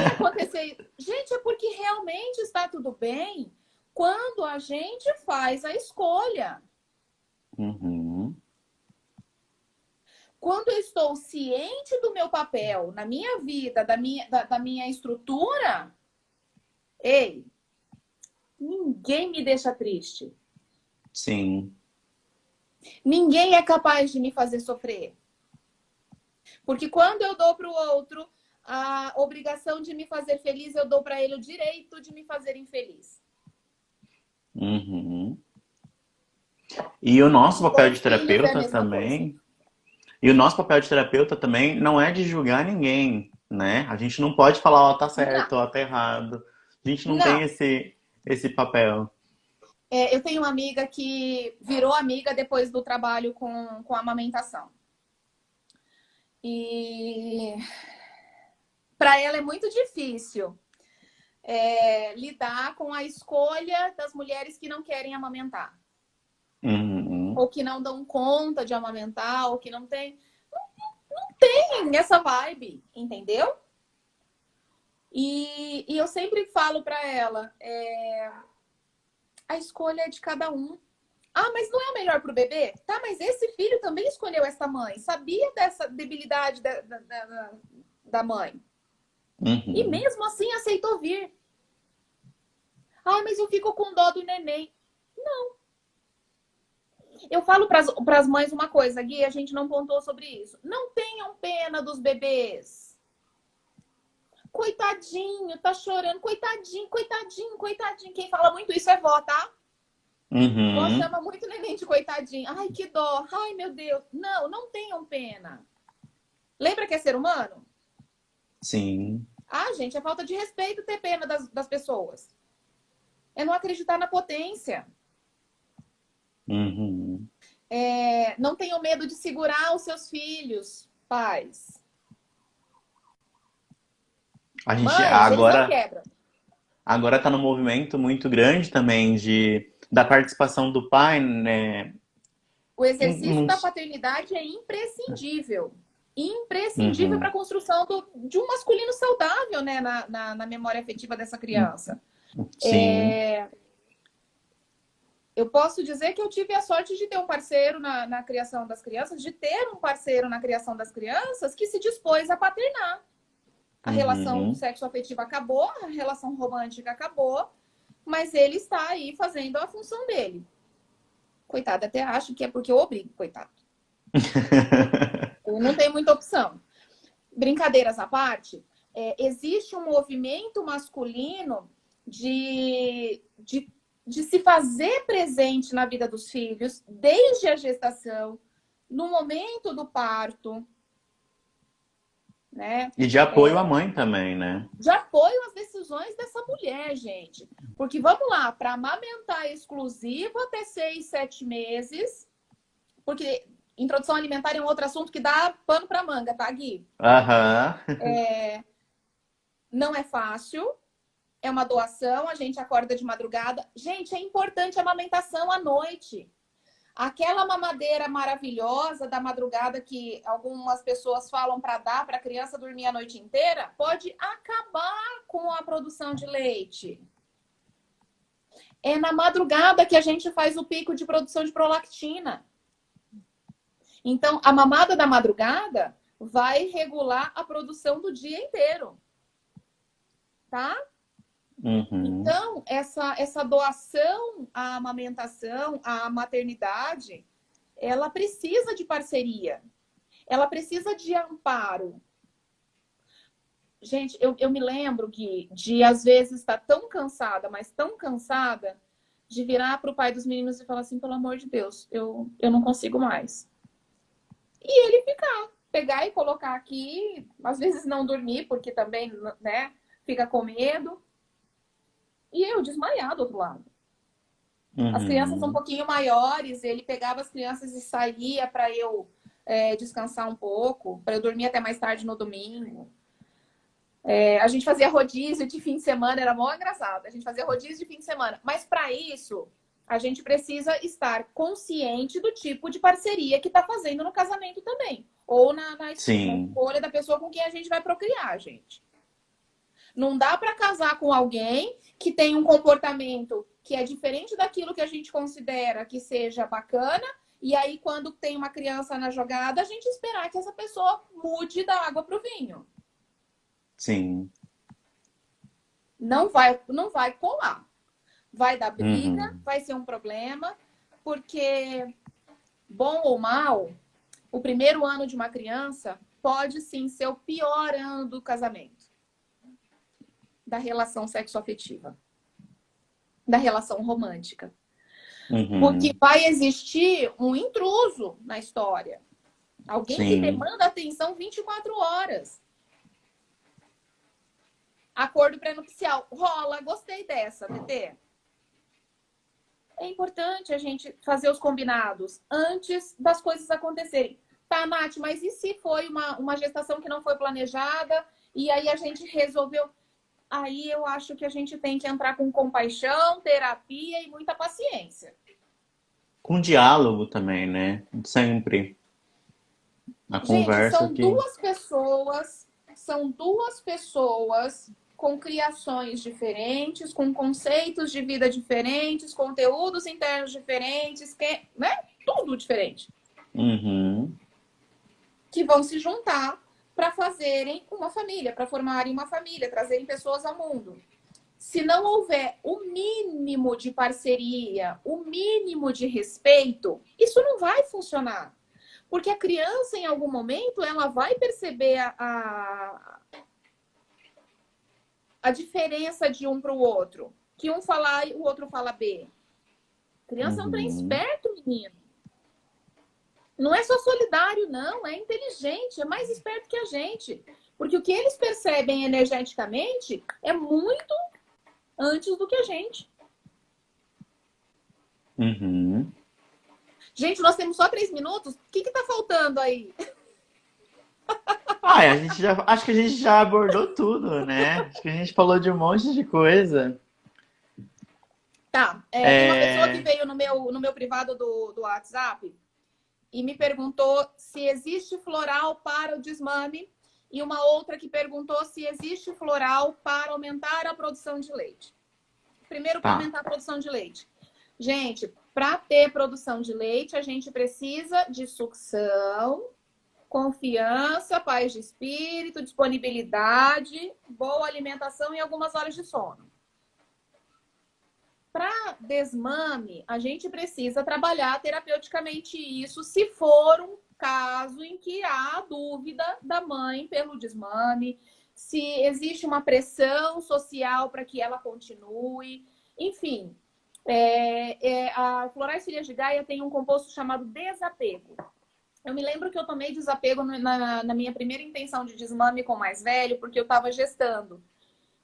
acontecer. Gente, é porque realmente está tudo bem quando a gente faz a escolha. Uhum. Quando eu estou ciente do meu papel na minha vida, da minha estrutura, ei, ninguém me deixa triste. Sim. Ninguém é capaz de me fazer sofrer. Porque quando eu dou para o outro a obrigação de me fazer feliz, eu dou para ele o direito de me fazer infeliz. Uhum. E o nosso E papel com de filhos é a terapeuta mesma coisa. também. E o nosso papel de terapeuta também não é de julgar ninguém, né? A gente não pode falar, ó, tá Não, certo, ó, tá errado. A gente não tem não. esse papel. Eu tenho uma amiga que virou amiga depois do trabalho com a amamentação. E para ela é muito difícil lidar com a escolha das mulheres que não querem amamentar. Uhum. Ou que não dão conta de amamentar, ou que não tem essa vibe, entendeu? E eu sempre falo para ela, a escolha é de cada um. Ah, mas não é o melhor para o bebê? Tá, mas esse filho também escolheu essa mãe. Sabia dessa debilidade da mãe. E Uhum. mesmo assim aceitou vir. Ah, mas eu fico com dó do neném. Eu falo para as mães uma coisa, Gui, a gente não pontuou sobre isso. Não tenham pena dos bebês. Coitadinho, tá chorando. Coitadinho, coitadinho, coitadinho. Quem fala muito isso é vó, tá? Vó Uhum. chama muito neném de coitadinho. Ai, que dó. Ai, meu Deus. Não, não tenham pena. Lembra que é ser humano? Sim. Ah, gente, é falta de respeito ter pena das pessoas. É não acreditar na potência. Uhum. Não tenham medo de segurar os seus filhos, pais. A gente Mães, eles não quebram. agora está num movimento muito grande também da participação do pai, né? O Em exercício da uns- paternidade é imprescindível. Imprescindível para a Uhum. construção de um masculino saudável, né, na memória afetiva dessa criança. Sim. Eu posso dizer que eu tive a sorte de ter um parceiro na criação das crianças, de ter um parceiro na criação das crianças que se dispôs a paternar. A relação Uhum. sexoafetiva acabou, a relação romântica acabou, mas ele está aí fazendo a função dele. Coitado, até acho que é porque eu obrigo, coitado. Eu não tenho muita opção. Brincadeiras à parte, existe um movimento masculino de se fazer presente na vida dos filhos, desde a gestação, no momento do parto, né? E de apoio à mãe também, né? De apoio às decisões dessa mulher, gente. Porque vamos lá, para amamentar exclusivo até 6, 7 meses, porque introdução alimentar é um outro assunto que dá pano para manga, tá, Gui? Aham. Não é fácil, é uma doação, a gente acorda de madrugada. Gente, é importante a amamentação à noite. Aquela mamadeira maravilhosa da madrugada que algumas pessoas falam para dar para a criança dormir a noite inteira, pode acabar com a produção de leite. É na madrugada que a gente faz o pico de produção de prolactina. Então, a mamada da madrugada vai regular a produção do dia inteiro. Tá? Uhum. Então, essa doação à amamentação, à maternidade, ela precisa de parceria. Ela precisa de amparo. Gente, eu me lembro, Gui, de às vezes estar tão cansada, mas tão cansada, de virar para o pai dos meninos e falar assim, pelo amor de Deus, eu não consigo mais. E ele pegar e colocar aqui, às vezes não dormir, porque também, né, fica com medo. E eu desmaiar do outro lado. As crianças um pouquinho maiores, ele pegava as crianças e saía para eu descansar um pouco, para eu dormir até mais tarde no domingo. A gente fazia rodízio de fim de semana, era mó engraçado. A gente fazia rodízio de fim de semana. Mas para isso, a gente precisa estar consciente do tipo de parceria que está fazendo no casamento também. Ou na escolha da pessoa com quem a gente vai procriar, gente. Não dá para casar com alguém que tem um comportamento que é diferente daquilo que a gente considera que seja bacana, e aí quando tem uma criança na jogada, a gente esperar que essa pessoa mude da água para o vinho. Sim. Não vai colar. Vai dar briga, vai ser um problema, porque, bom ou mal, o primeiro ano de uma criança pode sim ser o pior ano do casamento. Da relação sexoafetiva, da relação romântica. Porque vai existir um intruso na história. Alguém que demanda atenção 24 horas. Acordo pré-nupcial. Rola, gostei dessa, TT. É importante a gente fazer os combinados antes das coisas acontecerem. Tá, Nath, mas e se foi uma gestação que não foi planejada e aí a gente resolveu... Aí eu acho que a gente tem que entrar com compaixão, terapia e muita paciência. Com diálogo também, né? Sempre. A Gente, conversa que... são duas pessoas com criações diferentes, com conceitos de vida diferentes, conteúdos internos diferentes, né? Tudo diferente. Que vão se juntar para fazerem uma família, para formarem uma família, trazerem pessoas ao mundo. Se não houver o mínimo de parceria, o mínimo de respeito, isso não vai funcionar. Porque a criança, em algum momento, ela vai perceber a diferença de um para o outro. Que um fala A e o outro fala B. A criança é um trem esperto, menino. Não é só solidário, não. É inteligente, é mais esperto que a gente. Porque o que eles percebem energeticamente é muito antes do que a gente. Gente, nós temos só 3 minutos. O que tá faltando aí? Acho que a gente já abordou tudo, né? Acho que a gente falou de um monte de coisa. Tá. Tem uma pessoa que veio no meu privado do WhatsApp e me perguntou se existe floral para o desmame e uma outra que perguntou se existe floral para aumentar a produção de leite. Primeiro, para aumentar a produção de leite. Gente, para ter produção de leite, a gente precisa de sucção, confiança, paz de espírito, disponibilidade, boa alimentação e algumas horas de sono. Para desmame, a gente precisa trabalhar terapeuticamente isso, se for um caso em que há dúvida da mãe pelo desmame, se existe uma pressão social para que ela continue, enfim. A Florais Filhas de Gaia tem um composto chamado desapego. Eu me lembro que eu tomei desapego na minha primeira intenção de desmame com o mais velho, porque eu estava gestando.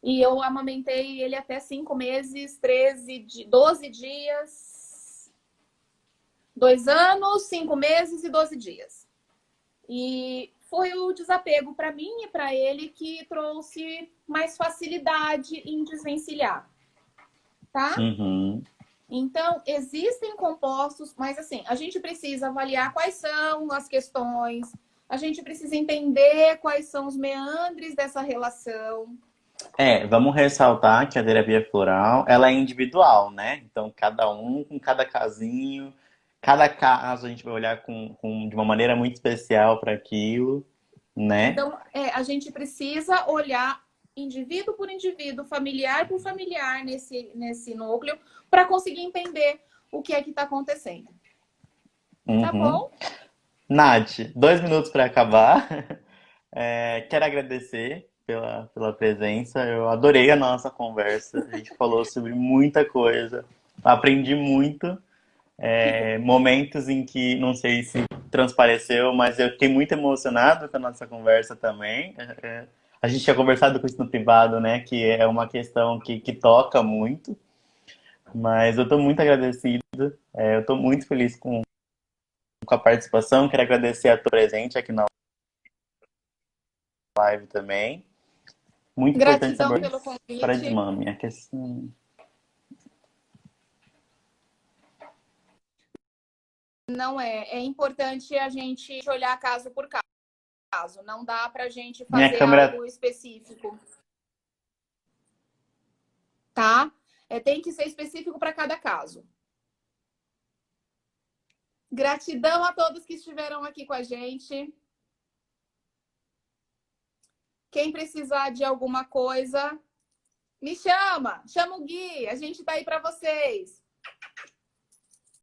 E eu amamentei ele até 5 meses, 12 dias, 2 anos, 5 meses e 12 dias. E foi o desapego para mim e para ele que trouxe mais facilidade em desvencilhar. Tá? Então, existem compostos, mas assim, a gente precisa avaliar quais são as questões, a gente precisa entender quais são os meandres dessa relação. Vamos ressaltar que a terapia floral, ela é individual, né? Então, cada um com cada casinho, cada caso a gente vai olhar de uma maneira muito especial para aquilo, né? Então, a gente precisa olhar indivíduo por indivíduo, familiar por familiar nesse núcleo, para conseguir entender o que é que está acontecendo. Tá Uhum. bom? Nath, 2 minutos para acabar. Quero agradecer pela presença. Eu adorei a nossa conversa. A gente falou sobre muita coisa. Aprendi muito. Momentos em que não sei se transpareceu, mas eu fiquei muito emocionado com a nossa conversa também. A gente tinha conversado com isso no privado, né? Que é uma questão que toca muito. Mas eu estou muito agradecido. Eu estou muito feliz com a participação. Quero agradecer a tua presente aqui na live também. Muito importante Gratidão saber pelo para convite. desmame. A questão... Não é importante a gente olhar caso por caso. Não dá para a gente Minha fazer câmera. algo específico, tá? Tem que ser específico para cada caso. Gratidão a todos que estiveram aqui com a gente. Quem precisar de alguma coisa, me chama o Gui, a gente tá aí para vocês.